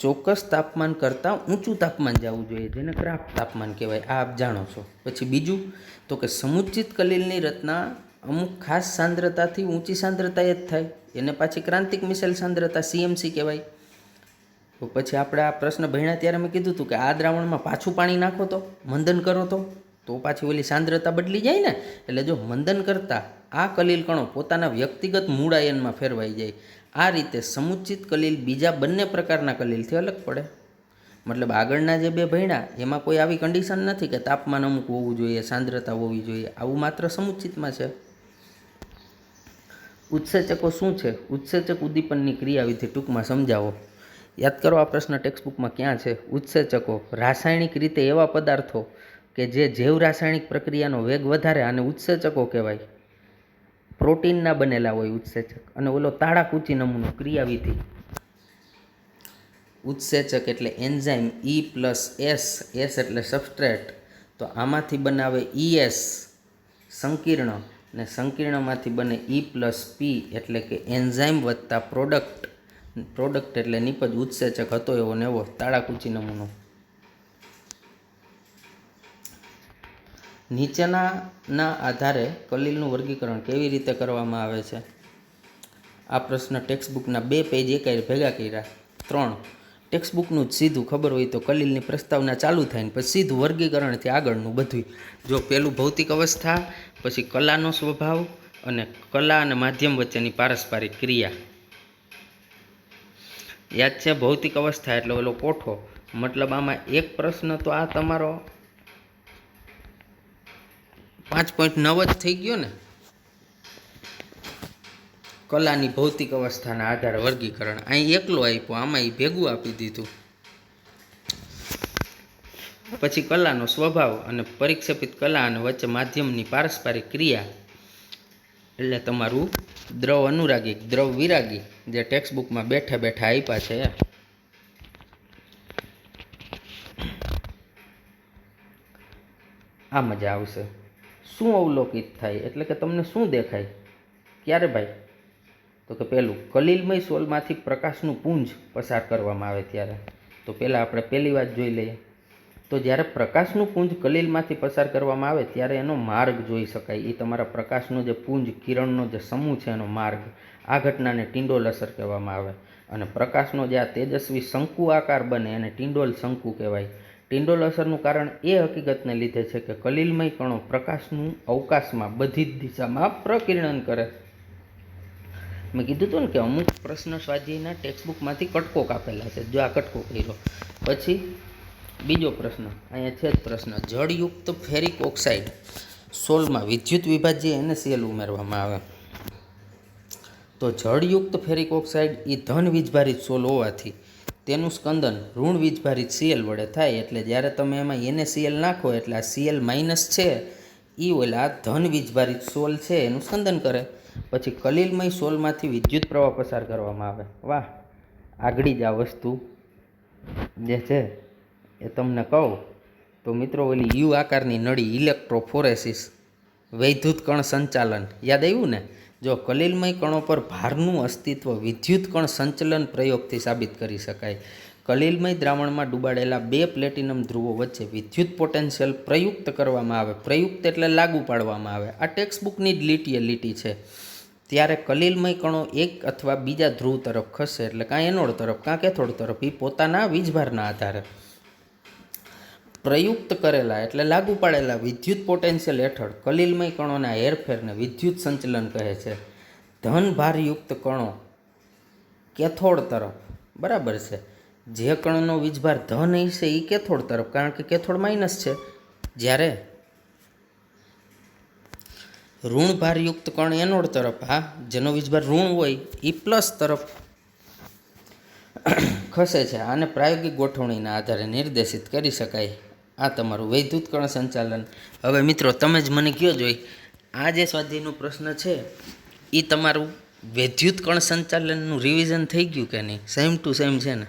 ચોક્કસ તાપમાન કરતાં ઊંચું તાપમાન જવું જોઈએ, જેને ક્રાફ્ટ તાપમાન કહેવાય. આ આપ જાણો છો. પછી બીજું તો કે સમુચિત કલીલની રચના અમુક ખાસ સાંદ્રતાથી ઊંચી સાંદ્રતાએ જ થાય, એને પાછી ક્રાંતિક મિસેલ સાંદ્રતા CMC કહેવાય. તો પછી આપણે આ પ્રશ્ન ભણ્યા ત્યારે મેં કીધું હતું કે આ દ્રાવણમાં પાછું પાણી નાખો તો મંદન કરો તો પાછી ઓલી સાંદ્રતા બદલી જાય ને. એટલે જો મંદન કરતાં આ કલીલ કણો પોતાના વ્યક્તિગત મૂળ આયનમાં ફેરવાઈ જાય. આ રીતે સમુચિત કલીલ બીજા બંને પ્રકારના કલીલથી અલગ પડે. મતલબ આગળના જે બે ભણ્યા એમાં કોઈ આવી કન્ડિશન નથી કે તાપમાન અમુક હોવું જોઈએ, સાંદ્રતા હોવી જોઈએ. આવું માત્ર સમુચિતમાં છે. ઉત્સેચકો શું છે? ઉત્સેચક ઉદ્દીપનની ક્રિયાવિધિ ટૂંકમાં સમજાવો. યાદ કરો, આ પ્રશ્ન ટેક્સ્ટબુકમાં ક્યાં છે. ઉત્સેચકો રાસાયણિક રીતે એવા પદાર્થો કે જે જૈવ રાસાયણિક પ્રક્રિયાનો વેગ વધારે, આને ઉત્સેચકો કહેવાય. પ્રોટીનના બનેલા હોય ઉત્સેચક. અને ઓલો તાળાકૂચી નમૂનો ક્રિયાવિધિ. ઉત્સેચક એટલે એન્ઝાઇમ E+S, S એટલે સબસ્ટ્રેટ, તો આમાંથી બનાવે ES સંકીર્ણ, ને સંકીર્ણમાંથી બને E+P એટલે કે એન્ઝાઇમ વત્તા પ્રોડક્ટ એટલે નિપજ. ઉત્સેચક હતો એવો ને એવો તાળાકૂચી નમૂનો. નીચેના આધારે કલીલનું વર્ગીકરણ કેવી રીતે કરવામાં આવે છે? આ પ્રશ્ન ટેક્સ્ટબુકના 2 પેજ એકાઈ ભેગા કર્યા. 3 ટેક્સ્ટબુકનું જ સીધું ખબર હોય તો કલીલની પ્રસ્તાવના ચાલુ થાય ને પછી સીધું વર્ગીકરણથી આગળનું બધું. જો પેલું ભૌતિક અવસ્થા, પછી કલાનો સ્વભાવ અને કલા અને માધ્યમ વચ્ચેની પારસ્પરિક ક્રિયા. યાદ છે? ભૌતિક અવસ્થા એટલે ઓલો કોઠો. મતલબ આમાં એક પ્રશ્ન તો આ તમારો 5.9 જ થઈ ગયો ને. કલાની ભૌતિક અવસ્થાના આધારે વર્ગીકરણ અહીં એકલો આપ્યો, આમાં ભેગું આપી દીધું. પછી કલાનો સ્વભાવ અને પરિક્ષેપિત કલા અને વચ્ચે માધ્યમની પારસ્પરિક ક્રિયા એટલે તમારું દ્રવ અનુરાગી, દ્રવ વિરાગી, જે ટેક્સ્ટબુકમાં બેઠા બેઠા આપ્યા છે. આ મજા આવશે. શું અવલોકિત થાય એટલે કે તમને શું દેખાય? ક્યારે ભાઈ? તો કે પહેલું, કલીલમય સોલમાંથી પ્રકાશનું પુંજ પસાર કરવામાં આવે ત્યારે. તો પહેલાં આપણે પહેલી વાત જોઈ લઈએ. તો જ્યારે પ્રકાશનું પુંજ કલીલમાંથી પસાર કરવામાં આવે ત્યારે એનો માર્ગ જોઈ શકાય. એ તમારા પ્રકાશનો જે પુંજ, કિરણનો જે સમૂહ છે એનો માર્ગ. આ ઘટનાને ટિંડોલ અસર કહેવામાં આવે. અને પ્રકાશનો જે આ તેજસ્વી શંકુ આકાર બને એને ટિંડોલ શંકુ કહેવાય. ટિંડોલ અસરનું કારણ એ હકીકતને લીધે છે કે કલીલમય કણો પ્રકાશનું અવકાશમાં બધી જ દિશામાં પ્રકિરણન કરે. મેં કીધું હતું ને કે અમુક પ્રશ્ન સ્વાધ્યાયના ટેક્સ્ટબુકમાંથી કટકો કાપેલા છે. જો આ કટકો કર્યો. પછી બીજો પ્રશ્ન, અહીંયા છે જ પ્રશ્ન. જળયુક્ત ફેરિક ઓક્સાઇડ સોલમાં વિદ્યુત વિભાજ્ય NaCl ઉમેરવામાં આવે. તો જળયુક્ત ફેરિક ઓક્સાઇડ એ ધન વીજભારિત સોલ હોવાથી તેનું સ્કંદન ઋણ વીજભારિત Cl વડે થાય. એટલે જ્યારે તમે એમાં NaCl નાખો એટલે આ Cl- છે એ ઓલા ધન વીજભારિત સોલ છે એનું સ્કંદન કરે. પછી કલીલમય સોલમાંથી વિદ્યુત પ્રવાહ પસાર કરવામાં આવે. વાહ! આગળ જ આ વસ્તુ જે છે એ તમને કહું તો મિત્રો, ઓલી યુ આકારની નળી, ઇલેક્ટ્રોફોરેસિસ, વૈદ્યુત કણ સંચાલન યાદ આવ્યું ને? જો કલીલમય કણો પર ભારનું અસ્તિત્વ વિદ્યુત કણ સંચલન પ્રયોગથી સાબિત કરી શકાય. કલીલમય દ્રાવણમાં ડૂબાડેલા 2 પ્લેટિનમ ધ્રુવો વચ્ચે વિદ્યુત પોટેન્શિયલ પ્રયુક્ત કરવામાં આવે. પ્રયુક્ત એટલે લાગુ પાડવામાં આવે. આ ટેક્સ્ટબુકની જ લીટી છે. ત્યારે કલીલમય કણો એક અથવા બીજા ધ્રુવ તરફ ખસે, એટલે કાં એનોડ તરફ કાં કેથોડ તરફ, એ પોતાના વીજભારના આધારે. પ્રયુક્ત કરેલા એટલે લાગુ પાડેલા વિદ્યુત પોટેન્શિયલ હેઠળ કલીલમય કણોના હેરફેરને વિદ્યુત સંચલન કહે છે. ધન ભારયુક્ત કણો કેથોડ તરફ, બરાબર છે. જે કણનો વીજભાર ધન હશે એ કેથોડ તરફ, કારણ કે કેથોડ માઇનસ છે. જ્યારે ઋણ ભારયુક્ત કણ એનોડ તરફ, હા, જેનો વીજભાર ઋણ હોય એ પ્લસ તરફ ખસે છે. આને પ્રાયોગિક ગોઠવણીના આધારે નિર્દેશિત કરી શકાય. આ તમારું વૈદ્યુત કણ સંચાલન. હવે મિત્રો તમે જ મને કહો જોઈ, આ જે સ્વાધ્યાયનો પ્રશ્ન છે એ તમારું વૈદ્યુત કણ સંચાલનનું રિવિઝન થઈ ગયું કે નહીં? સેમ ટુ સેમ છે ને?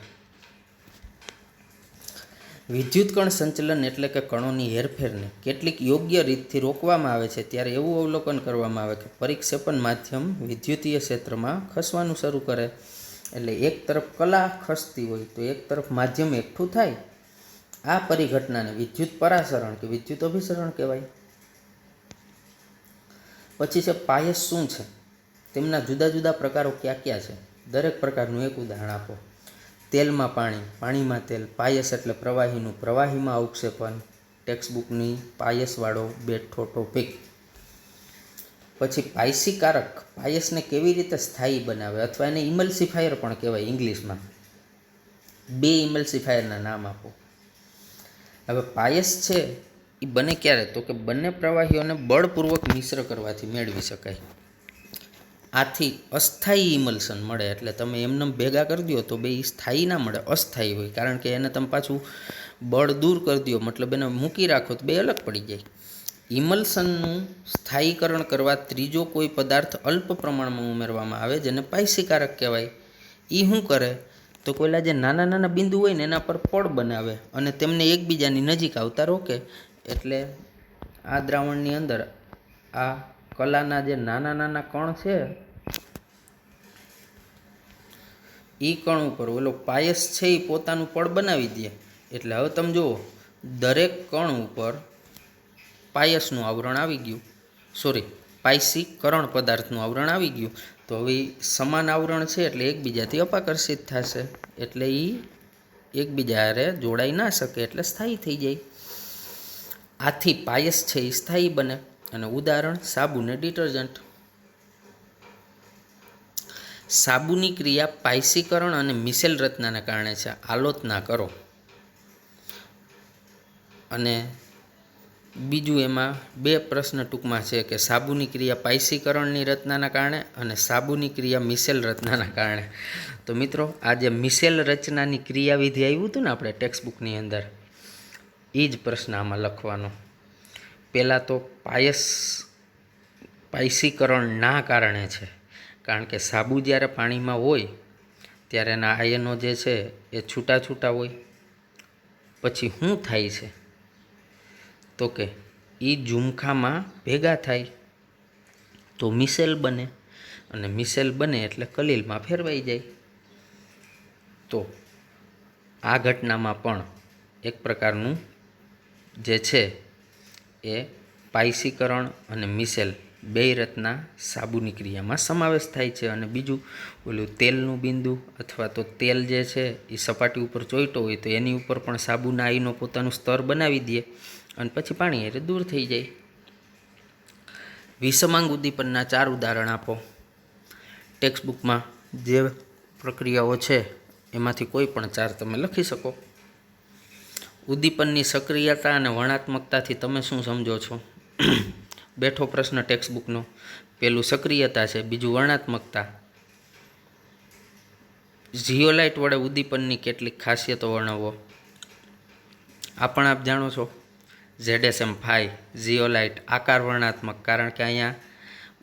વિદ્યુત કણ સંચલન એટલે કે કણોની હેરફેરને કેટલીક યોગ્ય રીતથી રોકવામાં આવે છે ત્યારે એવું અવલોકન કરવામાં આવે કે પરિક્ષેપણ માધ્યમ વિદ્યુતીય ક્ષેત્રમાં ખસવાનું શરૂ કરે. એટલે એક તરફ કલા ખસતી હોય તો એક તરફ માધ્યમ એકઠું થાય. આ પરિઘટનાને વિદ્યુત પરાસરણ કે વિદ્યુત અભિસરણ કહેવાય. પછી છે પાયસ શું છે, તેમના જુદા જુદા પ્રકારો ક્યાં ક્યાં છે, દરેક પ્રકારનું એક ઉદાહરણ આપો. તેલમાં પાણી, પાણીમાં તેલ. પાયસ એટલે પ્રવાહીનું, પ્રવાહીમાં અવક્ષેપન. ટેક્સ્ટબુકની પાયસવાળો બેઠો ટોપિક. પછી પાયસીકારક, પાયસને કેવી રીતે સ્થાયી બનાવે, અથવા એને ઇમલ્સિફાયર પણ કહેવાય ઇંગ્લિશમાં. 2 ઇમલ્સિફાયરના નામ આપો. હવે પાયસ છે એ બને ક્યારે, તો કે બંને પ્રવાહીઓને બળપૂર્વક મિશ્ર કરવાથી મેળવી શકાય. આથી અસ્થાયી ઇમલ્સન મળે. એટલે તમે એમને ભેગા કરી દો તો બે સ્થાયી ના મળે, અસ્થાયી હોય. કારણ કે એને તમે પાછું બળ દૂર કરી દો, મતલબ એને મૂકી રાખો તો બે અલગ પડી જાય. ઇમલ્સનનું સ્થાયીકરણ કરવા ત્રીજો કોઈ પદાર્થ અલ્પ પ્રમાણમાં ઉમેરવામાં આવે, જેને પાયસીકારક કહેવાય. એ શું કરે, તો પેલા જે નાના નાના બિંદુ હોય ને એના પર પડ બનાવે અને તેમને એકબીજાની નજીક આવતા રોકે. એટલે આ દ્રાવણની અંદર આ કલાના જે નાના નાના કણ છે એ કણ ઉપર ઓલો પાયસ છે એ પોતાનું પડ બનાવી દે. એટલે હવે તમે જુઓ, દરેક કણ ઉપર પાયસનું આવરણ આવી ગયું, પાયસીકરણ પદાર્થનું આવરણ આવી ગયું. તો હવે સમાન આવરણ છે એટલે એકબીજાથી અપાકર્ષિત થશે, એટલે એ એકબીજા હારે જોડાઈ ના શકે, એટલે સ્થાયી થઈ જાય. આથી પાયસ છે એ સ્થાયી બને. અને ઉદાહરણ સાબુ ને ડિટર્જન્ટ. સાબુની ક્રિયા પાયસીકરણ અને મિશેલ રચનાને કારણે છે. આલોચના કરો. અને બીજું એમાં 2 પ્રશ્ન ટૂંકમાં છે કે સાબુની ક્રિયા પાયસીકરણની રચનાના કારણે અને સાબુની ક્રિયા મિશેલ રચનાના કારણે. તો મિત્રો, આ જે મિશેલ રચનાની ક્રિયાવિધિ આવ્યું હતું ને આપણે ટેક્સ્ટબુકની અંદર, એ જ પ્રશ્ન આમાં લખવાનો. પહેલાં તો પાયસીકરણના કારણે છે, કારણ કે સાબુ જ્યારે પાણીમાં હોય ત્યારે એના આયનો જે છે એ છૂટા છૂટા હોય. પછી શું થાય છે, તો કે એ ઝુમખામાં ભેગા થાય તો મિશેલ બને, અને મિશેલ બને એટલે કલીલમાં ફેરવાઈ જાય. તો આ ઘટનામાં પણ એક પ્રકારનું જે છે એ પાયસીકરણ અને મિશેલ 2 રચના સાબુની ક્રિયામાં સમાવેશ થાય છે. અને બીજું ઓલું તેલનું બિંદુ અથવા તો તેલ જે છે એ સપાટી ઉપર ચોંટ્યો હોય તો એની ઉપર પણ સાબુના આયનો પોતાનું સ્તર બનાવી દે અને પછી પાણી એટલે દૂર થઈ જાય. વિષમાંગ ઉદ્દીપનના 4 ઉદાહરણ આપો. ટેક્સ્ટબુકમાં જે પ્રક્રિયાઓ છે એમાંથી કોઈ પણ 4 તમે લખી શકો. ઉદ્દીપનની સક્રિયતા અને વર્ણનાત્મકતાથી તમે શું સમજો છો? બેઠો પ્રશ્ન ટેક્સ્ટબુકનો. પહેલું સક્રિયતા છે, બીજું વર્ણનાત્મકતા. ઝિયોલાઇટ વડે ઉદ્દીપનની કેટલીક ખાસિયતો વર્ણવો. આ પણ આપ જાણો છો. ZSM5 ઝિયોલાઇટ આકાર વર્ણનાત્મક, કારણ કે અહીંયા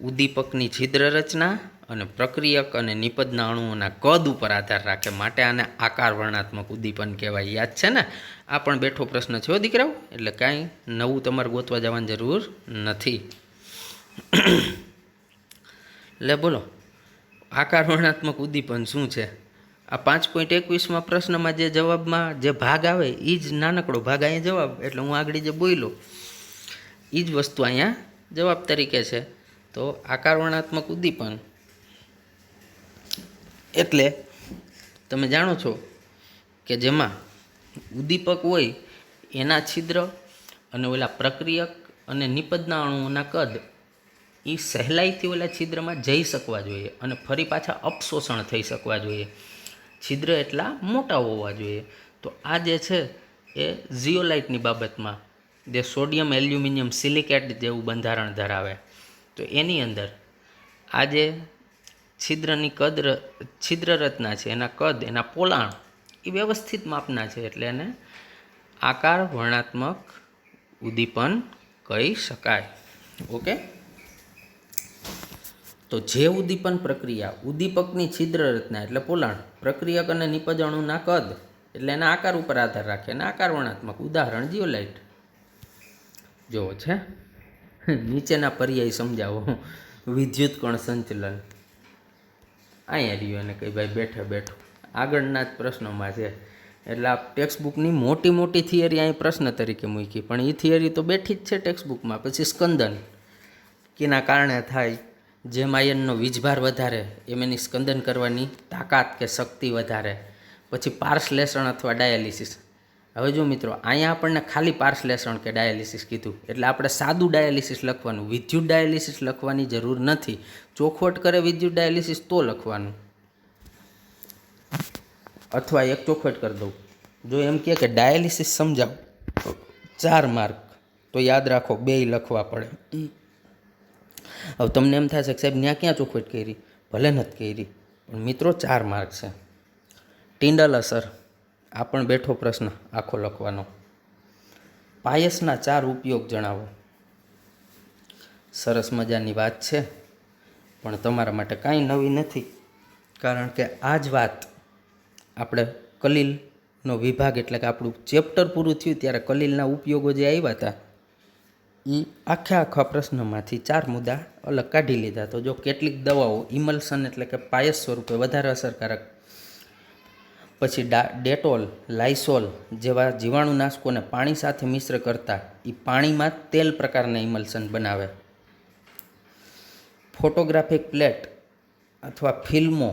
ઉદ્દીપકની છિદ્ર રચના અને પ્રક્રિયક અને નિપજના અણુઓના કદ ઉપર આધાર રાખે, માટે આને આકાર વર્ણનાત્મક ઉદ્દીપન કહેવાય. યાદ છે ને? આ પણ બેઠો પ્રશ્ન છે દીકરાઓ, એટલે કાંઈ નવું તમારે ગોતવા જવાની જરૂર નથી. લે બોલો, આકાર વર્ણનાત્મક ઉદ્દીપન શું છે? આ 5.21માં પ્રશ્નમાં જે જવાબમાં જે ભાગ આવે એ જ નાનકડો ભાગ અહીંયા જવાબ, એટલે હું આગળ જે બોલ્યો એ જ વસ્તુ અહીંયા જવાબ તરીકે છે. તો આકાર વર્ણનાત્મક ઉદ્દીપન એટલે તમે જાણો છો કે જેમાં ઉદ્દીપક હોય એના છિદ્ર અને ઓલા પ્રક્રિયક અને નિપજના અણુઓના કદ એ સહેલાઈથી ઓલા છિદ્રમાં જઈ શકવા જોઈએ અને ફરી પાછા અપશોષણ થઈ શકવા જોઈએ. છિદ્ર એટલા મોટા હોવા જોઈએ. તો આ જે છે એ ઝિયોલાઇટની બાબતમાં જે સોડિયમ એલ્યુમિનિયમ સિલિકેટ જેવું બંધારણ ધરાવે, તો એની અંદર આ જે છિદ્ર રચના છે એના કદ, એના પોલાણ એ વ્યવસ્થિત માપના છે, એટલે એને આકાર વર્ણનાત્મક ઉદ્દીપન કહી શકાય. ઓકે. તો જે ઉદ્દીપન પ્રક્રિયા ઉદ્દીપકની છિદ્ર રચના એટલે પોલાણ, પ્રક્રિયક અને નિપજ અણુના કદ એટલે એના આકાર ઉપર આધાર રાખે અને આકાર વર્ણનાત્મક. ઉદાહરણ ઝિયોલાઇટ. જોવો છે નીચેના પર્યાય સમજાવો. વિદ્યુત કણ સંચલન. અહીંયા રહ્યું અને કંઈ ભાઈ બેઠે બેઠું આગળના જ પ્રશ્નોમાં છે. એટલે આ ટેક્સ્ટબુકની મોટી મોટી થિયરી અહીં પ્રશ્ન તરીકે મૂકી, પણ એ થિયરી તો બેઠી જ છે ટેક્સ્ટબુકમાં. પછી સ્કંદન કેના કારણે થાય, જેમ આયનનો વીજભાર વધારે એમ એની સ્કંદન કરવાની તાકાત કે શક્તિ વધારે. પછી પાર્શ્લેષણ અથવા ડાયાલિસિસ. હવે જો મિત્રો, અહીંયા આપણને ખાલી પાર્શ્લેષણ કે ડાયાલિસિસ કીધું, એટલે આપણે સાદું ડાયાલિસિસ લખવાનું, વિદ્યુત ડાયાલિસિસ લખવાની જરૂર નથી. ચોખવટ કરે વિદ્યુત ડાયાલિસિસ તો લખવાનું, અથવા એક ચોખવટ કરી દઉં. જો એમ કહે કે ડાયાલિસિસ સમજાવ 4 માર્ક, તો યાદ રાખો 2 લખવા પડે. હવે તમને એમ થશે કે સાહેબ ત્યાં ક્યાં ચોખવટ કરી? ભલે નથી કરી, પણ મિત્રો 4 માર્ક છે. ટિંડલ અસર, આ પણ બેઠો પ્રશ્ન આખો લખવાનો. પાયસના 4 ઉપયોગ જણાવો. સરસ મજાની વાત છે, પણ તમારા માટે કાંઈ નવી નથી, કારણ કે આ જ વાત આપણે કલીલનો વિભાગ એટલે કે આપણું ચેપ્ટર પૂરું થયું ત્યારે કલીલના ઉપયોગો જે આવ્યા હતા એ આખા પ્રશ્નમાંથી 4 મુદ્દા અલગ કાઢી લીધા. તો જો કેટલીક દવાઓ ઇમલ્સન એટલે કે પાયસ સ્વરૂપે વધારે અસરકારક, પછી ડેટોલ, લાઇસોલ જેવા જીવાણુનાશકોને પાણી સાથે મિશ્ર કરતા એ પાણીમાં તેલ પ્રકારના ઇમલ્સન બનાવે. ફોટોગ્રાફિક પ્લેટ અથવા ફિલ્મો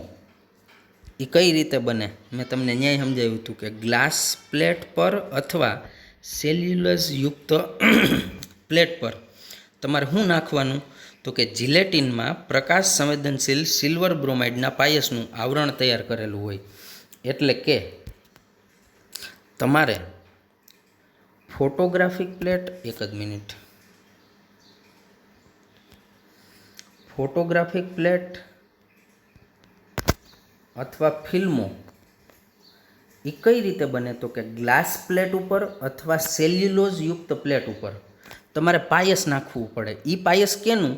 એ કઈ રીતે બને? મેં તમને ન્યાય સમજાવ્યું હતું કે ગ્લાસ પ્લેટ પર અથવા સેલ્યુલોઝ યુક્ત પ્લેટ પર તમારે શું નાખવાનું? તો કે જિલેટિનમાં પ્રકાશ સંવેદનશીલ સિલ્વર બ્રોમાઇડના પાયસનું આવરણ તૈયાર કરેલું હોય. એટલે કે તમારે ફોટોગ્રાફિક પ્લેટ, એક જ મિનિટ, ફોટોગ્રાફિક પ્લેટ અથવા ફિલ્મો એ કઈ રીતે બને? તો કે ગ્લાસ પ્લેટ ઉપર અથવા સેલ્યુલોઝ યુક્ત પ્લેટ ઉપર તમારે પાયસ નાખવું પડે. એ પાયસ કેનું?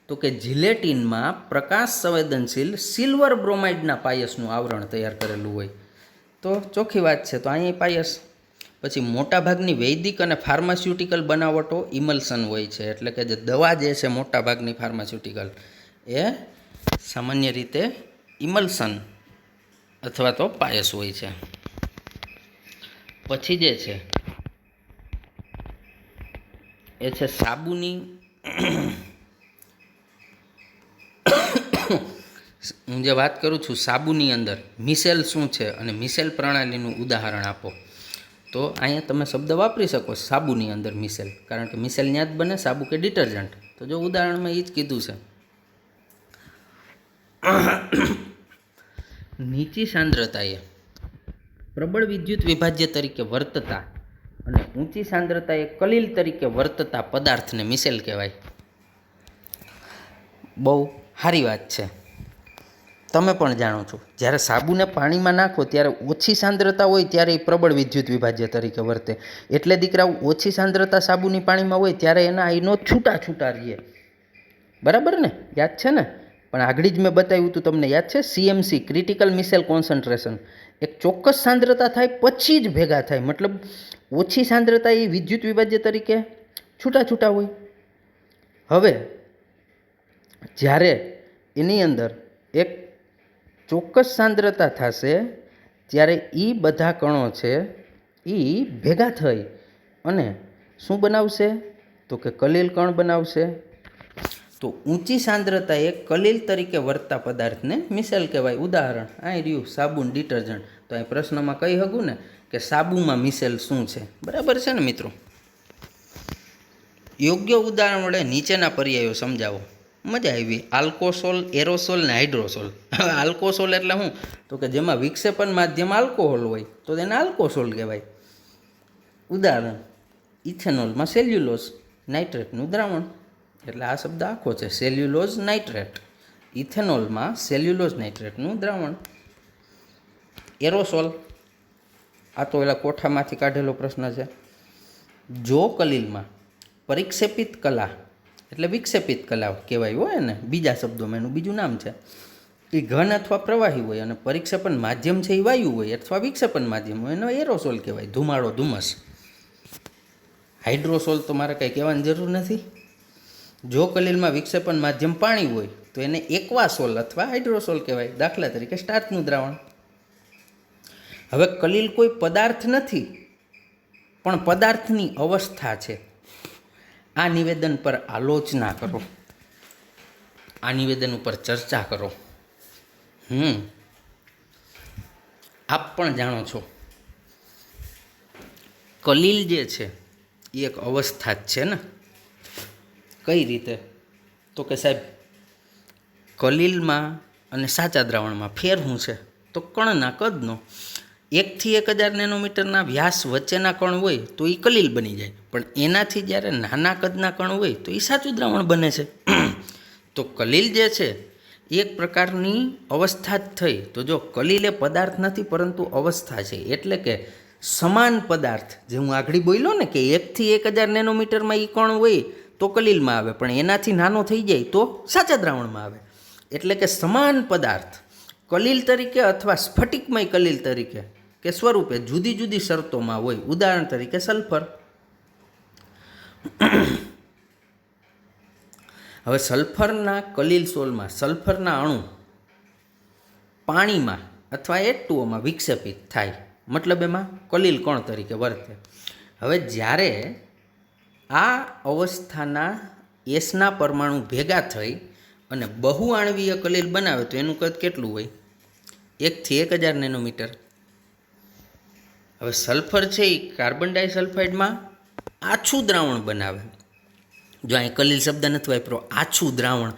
તો કે જિલેટિનમાં પ્રકાશ સંવેદનશીલ સિલ્વર બ્રોમાઇડના પાયસનું આવરણ તૈયાર કરેલું હોય. તો ચોખ્ખી વાત છે. તો અહીંયા પાયસ. પછી મોટાભાગની વૈદિક અને ફાર્માસ્યુટિકલ બનાવટો ઇમલ્સન હોય છે. એટલે કે જે દવા જે છે મોટાભાગની ફાર્માસ્યુટિકલ એ સામાન્ય રીતે ઇમલ્સન અથવા તો પાયસ હોય છે. પછી જે છે એ છે સાબુની હું જે વાત કરું છું સાબુની અંદર મિસેલ શું છે અને મિસેલ પ્રણાલીનું ઉદાહરણ આપો. તો અહીંયા તમે શબ્દ વાપરી શકો સાબુની અંદર મિસેલ, કારણ કે મિસેલ ત્યાં જ બને, સાબુ કે ડિટર્જન્ટ. તો જો ઉદાહરણમાં એ જ કીધું છે. નીચી સાંદ્રતાએ પ્રબળ વિદ્યુત વિભાજ્ય તરીકે વર્તતા અને ઊંચી સાંદ્રતાએ કલીલ તરીકે વર્તતા પદાર્થને મિસેલ કહેવાય. બહુ સારી વાત છે. તમે પણ જાણો છો, જ્યારે સાબુને પાણીમાં નાખો ત્યારે ઓછી સાંદ્રતા હોય ત્યારે એ પ્રબળ વિદ્યુત વિભાજ્ય તરીકે વર્તે. એટલે દીકરાઓ ઓછી સાંદ્રતા સાબુની પાણીમાં હોય ત્યારે એના આયનો છૂટા રહીએ. બરાબર ને? યાદ છે ને? પણ આગળ જ મેં બતાવ્યું હતું, તમને યાદ છે? CMC critical micelle concentration. એક ચોક્કસ સાંદ્રતા થાય પછી જ ભેગા થાય, મતલબ ઓછી સાંદ્રતા એ વિદ્યુત વિભાજ્ય તરીકે છૂટા હોય. હવે જ્યારે એની અંદર એક ચોક્કસ સાંદ્રતા થશે ત્યારે એ બધા કણો છે એ ભેગા થઈ અને શું બનાવશે? તો કે કલીલ કણ બનાવશે. તો ઊંચી સાંદ્રતા એ કલીલ તરીકે વર્તતા પદાર્થને મિસેલ કહેવાય. ઉદાહરણ અહીં રહ્યું સાબુન, ડિટર્જન્ટ. તો અહીં પ્રશ્નમાં કહી શકું ને કે સાબુમાં મિસેલ શું છે. બરાબર છે ને મિત્રો? યોગ્ય ઉદાહરણ વડે નીચેના પર્યાયો સમજાવો. મજા આવી. આલ્કોસોલ, એરોસોલ ને હાઇડ્રોસોલ. હવે આલ્કોસોલ એટલે શું? તો કે જેમાં વિક્ષેપન માધ્યમ આલ્કોહોલ હોય તો તેને આલ્કોસોલ કહેવાય. ઉદાહરણ ઇથેનોલમાં સેલ્યુલોઝ નાઇટ્રેટનું દ્રાવણ. એટલે આ શબ્દ આખો છે, સેલ્યુલોઝ નાઇટ્રેટ. ઇથેનોલમાં સેલ્યુલોઝ નાઇટ્રેટનું દ્રાવણ. એરોસોલ, આ તો એલા કોઠામાંથી કાઢેલો પ્રશ્ન છે. જો કલીલમાં પરિક્ષેપિત કલા એટલે વિક્ષેપિત કલા કહેવાય હોય ને, બીજા શબ્દોમાં એનું બીજું નામ છે, એ ઘન અથવા પ્રવાહી હોય અને પરિક્ષેપણ માધ્યમ છે એ વાયુ હોય અથવા વિક્ષેપણ માધ્યમ હોય, એનો એરોસોલ કહેવાય. ધુમાડો, ધુમ્મસ. હાઇડ્રોસોલ તો મારે કંઈ કહેવાની જરૂર નથી. જો કલીલમાં વિક્ષેપણ માધ્યમ પાણી હોય તો એને એક્વાસોલ અથવા હાઇડ્રોસોલ કહેવાય, દાખલા તરીકે સ્ટાર્ચનું દ્રાવણ. હવે કલીલ કોઈ પદાર્થ નથી પણ પદાર્થની અવસ્થા છે. આ નિવેદન પર આલોચના કરો, આ નિવેદન ઉપર ચર્ચા કરો. આપ પણ જાણો છો કલીલ જે છે એ એક અવસ્થા જ છે ને. કઈ રીતે? તો કે સાહેબ કલીલમાં અને સાચા દ્રાવણમાં ફેર શું છે? તો કણના કદનો. 1 થી 1000 નેનોમીટરના વ્યાસ વચ્ચેના કણ હોય તો એ કલીલ બની જાય, પણ એનાથી જ્યારે નાના કદના કણ હોય તો એ સાચું દ્રાવણ બને છે. તો કલીલ જે છે એક પ્રકારની અવસ્થા જ થઈ. તો જો કલીલ એ પદાર્થ નથી પરંતુ અવસ્થા છે, એટલે કે સમાન પદાર્થ, જે હું આગળ બોલ્યો ને કે 1 થી 1000 નેનોમીટરમાં એ કણ હોય તો કલીલમાં આવે, પણ એનાથી નાનો થઈ જાય તો સાચા દ્રાવણમાં આવે. એટલે કે સમાન પદાર્થ કલીલ તરીકે અથવા સ્ફટિકમય કલીલ તરીકે કે સ્વરૂપે જુદી જુદી શરતોમાં હોય. ઉદાહરણ તરીકે સલ્ફર. હવે સલ્ફરના કલીલ સોલમાં સલ્ફરના અણુ પાણીમાં અથવા H2Oમાં વિક્ષેપિત થાય, મતલબ એમાં કલીલ કણ તરીકે વર્તે. હવે જ્યારે આ અવસ્થાના એસના પરમાણુ ભેગા થઈ અને બહુઆણવીય કલીલ બનાવે તો એનું કદ કેટલું હોય? 1 થી 1000 નેનોમીટર. હવે સલ્ફર છે એ કાર્બન ડાયસલ્ફાઇડમાં આછું દ્રાવણ બનાવે. જો અહીં કલીલ શબ્દ નથી વાપરો, આછું દ્રાવણ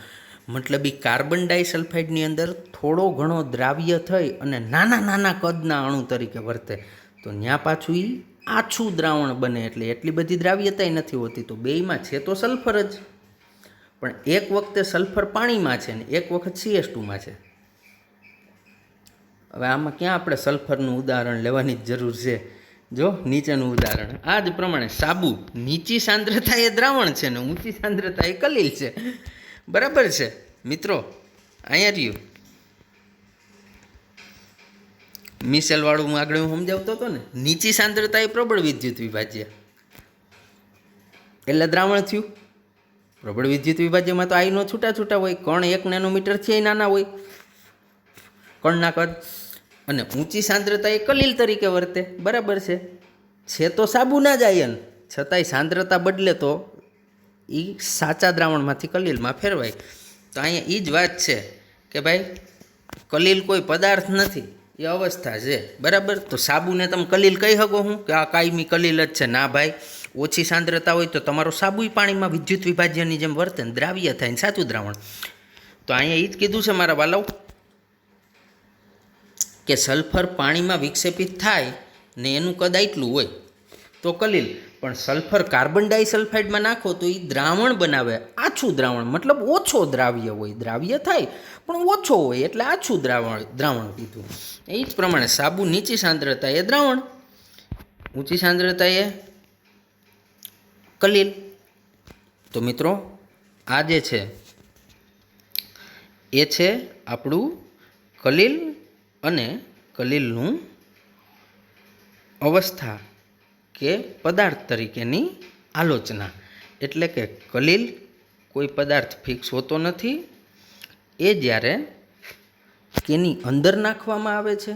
મતલબ એ કાર્બન ડાયસલ્ફાઇડની અંદર થોડો ઘણો દ્રાવ્ય થઈ અને નાના નાના કદના અણુ તરીકે વર્તે, તો ત્યાં પાછું એ આછું દ્રાવણ બને. એટલે એટલી બધી દ્રાવ્યતા નથી હોતી. તો બેયમાં છે તો સલ્ફર જ, પણ એક વખતે સલ્ફર પાણીમાં છે ને એક વખત CS2માં છે. હવે આમાં ક્યાં આપણે સલ્ફરનું ઉદાહરણ લેવાની જરૂર છે? જો નીચેનું ઉદાહરણ આ જ પ્રમાણે સાબુ નીચી સાંદ્રતા એ દ્રાવણ છે ને ઊંચી સાંદ્રતા એ કલીલ છે. બરાબર છે મિત્રો? અહીંયા રહ્યું મિસેલવાળું હું આગળ સમજાવતો હતો ને, નીચી સાંદ્રતા એ પ્રબળ વિદ્યુત વિભાજ્ય એટલે દ્રાવણ થયું. પ્રબળ વિદ્યુત વિભાજ્યમાં તો આઈનો છૂટા છૂટા હોય, કણ 1 નેનોમીટરથી નાના હોય કણના કદ, અને ઊંચી સાંદ્રતા એ કલીલ તરીકે વર્તે. બરાબર છે તો સાબુના જ આયન, છતાંય સાંદ્રતા બદલે તો એ સાચા દ્રાવણમાંથી કલીલમાં ફેરવાય. તો અહીંયા એ જ વાત છે કે ભાઈ કલીલ કોઈ પદાર્થ નથી, એ અવસ્થા છે. બરાબર? તો સાબુને તમે કલીલ કહી શકો હું કે આ કાયમી કલીલ જ છે? ના ભાઈ, ઓછી સાંદ્રતા હોય તો તમારો સાબુય પાણીમાં વિદ્યુત વિભાજ્યની જેમ વર્તે ને દ્રાવ્ય થાય ને સાચું દ્રાવણ. તો અહીંયા એ જ કીધું છે મારા વાલાઓ કે સલ્ફર પાણીમાં વિક્ષેપિત થાય ને એનું કદ આટલું હોય તો કલીલ, પણ સલ્ફર કાર્બન ડાયસલ્ફાઇડમાં નાખો તો એ દ્રાવણ બનાવે, આછું દ્રાવણ, મતલબ ઓછો દ્રાવ્ય હોય. દ્રાવ્ય થાય પણ ઓછો હોય એટલે આછું દ્રાવણ કીધું. એ જ પ્રમાણે સાબુ નીચી સાંદ્રતા એ દ્રાવણ, ઊંચી સાંદ્રતા એ કલીલ. તો મિત્રો આ જે છે એ છે આપણું કલીલ અને કલીલનું અવસ્થા કે પદાર્થ તરીકેની આલોચના. એટલે કે કલીલ કોઈ પદાર્થ ફિક્સ હોતો નથી, એ જ્યારે એની અંદર નાખવામાં આવે છે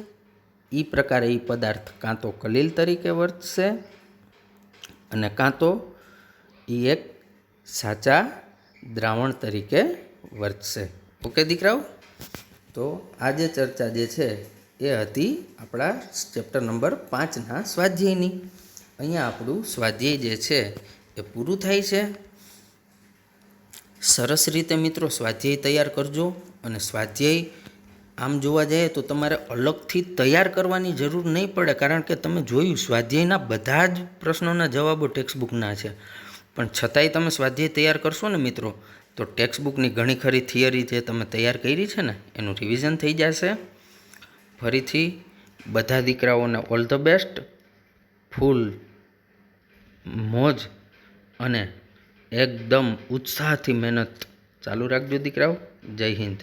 એ પ્રકારે એ પદાર્થ કાં તો કલીલ તરીકે વર્તશે અને કાં તો એ એક સાચા દ્રાવણ તરીકે વર્તશે. ઓકે દીકરાઓ? તો આ જે ચર્ચા જે છે એ હતી આપણા ચેપ્ટર નંબર 5ના સ્વાધ્યાયની. અહીંયા આપણું સ્વાધ્યાય જે છે એ પૂરું થાય છે. સરસ રીતે મિત્રો સ્વાધ્યાય તૈયાર કરજો. અને સ્વાધ્યાય આમ જોવા જઈએ તો તમારે અલગથી તૈયાર કરવાની જરૂર નહીં પડે, કારણ કે તમે જોયું સ્વાધ્યાયના બધા જ પ્રશ્નોના જવાબો ટેક્સ્ટબુકના છે. પણ છતાંય તમે સ્વાધ્યાય તૈયાર કરશો ને મિત્રો તો ટેક્સ્ટબુકની ઘણી ખરી થિયરી જે તમે તૈયાર કરી છે ને એનું રિવિઝન થઈ જશે. ફરીથી બધા દીકરાઓને ઓલ ધ બેસ્ટ. ફૂલ મોજ અને એકદમ ઉત્સાહથી મહેનત ચાલુ રાખજો દીકરાઓ. જય હિન્દ.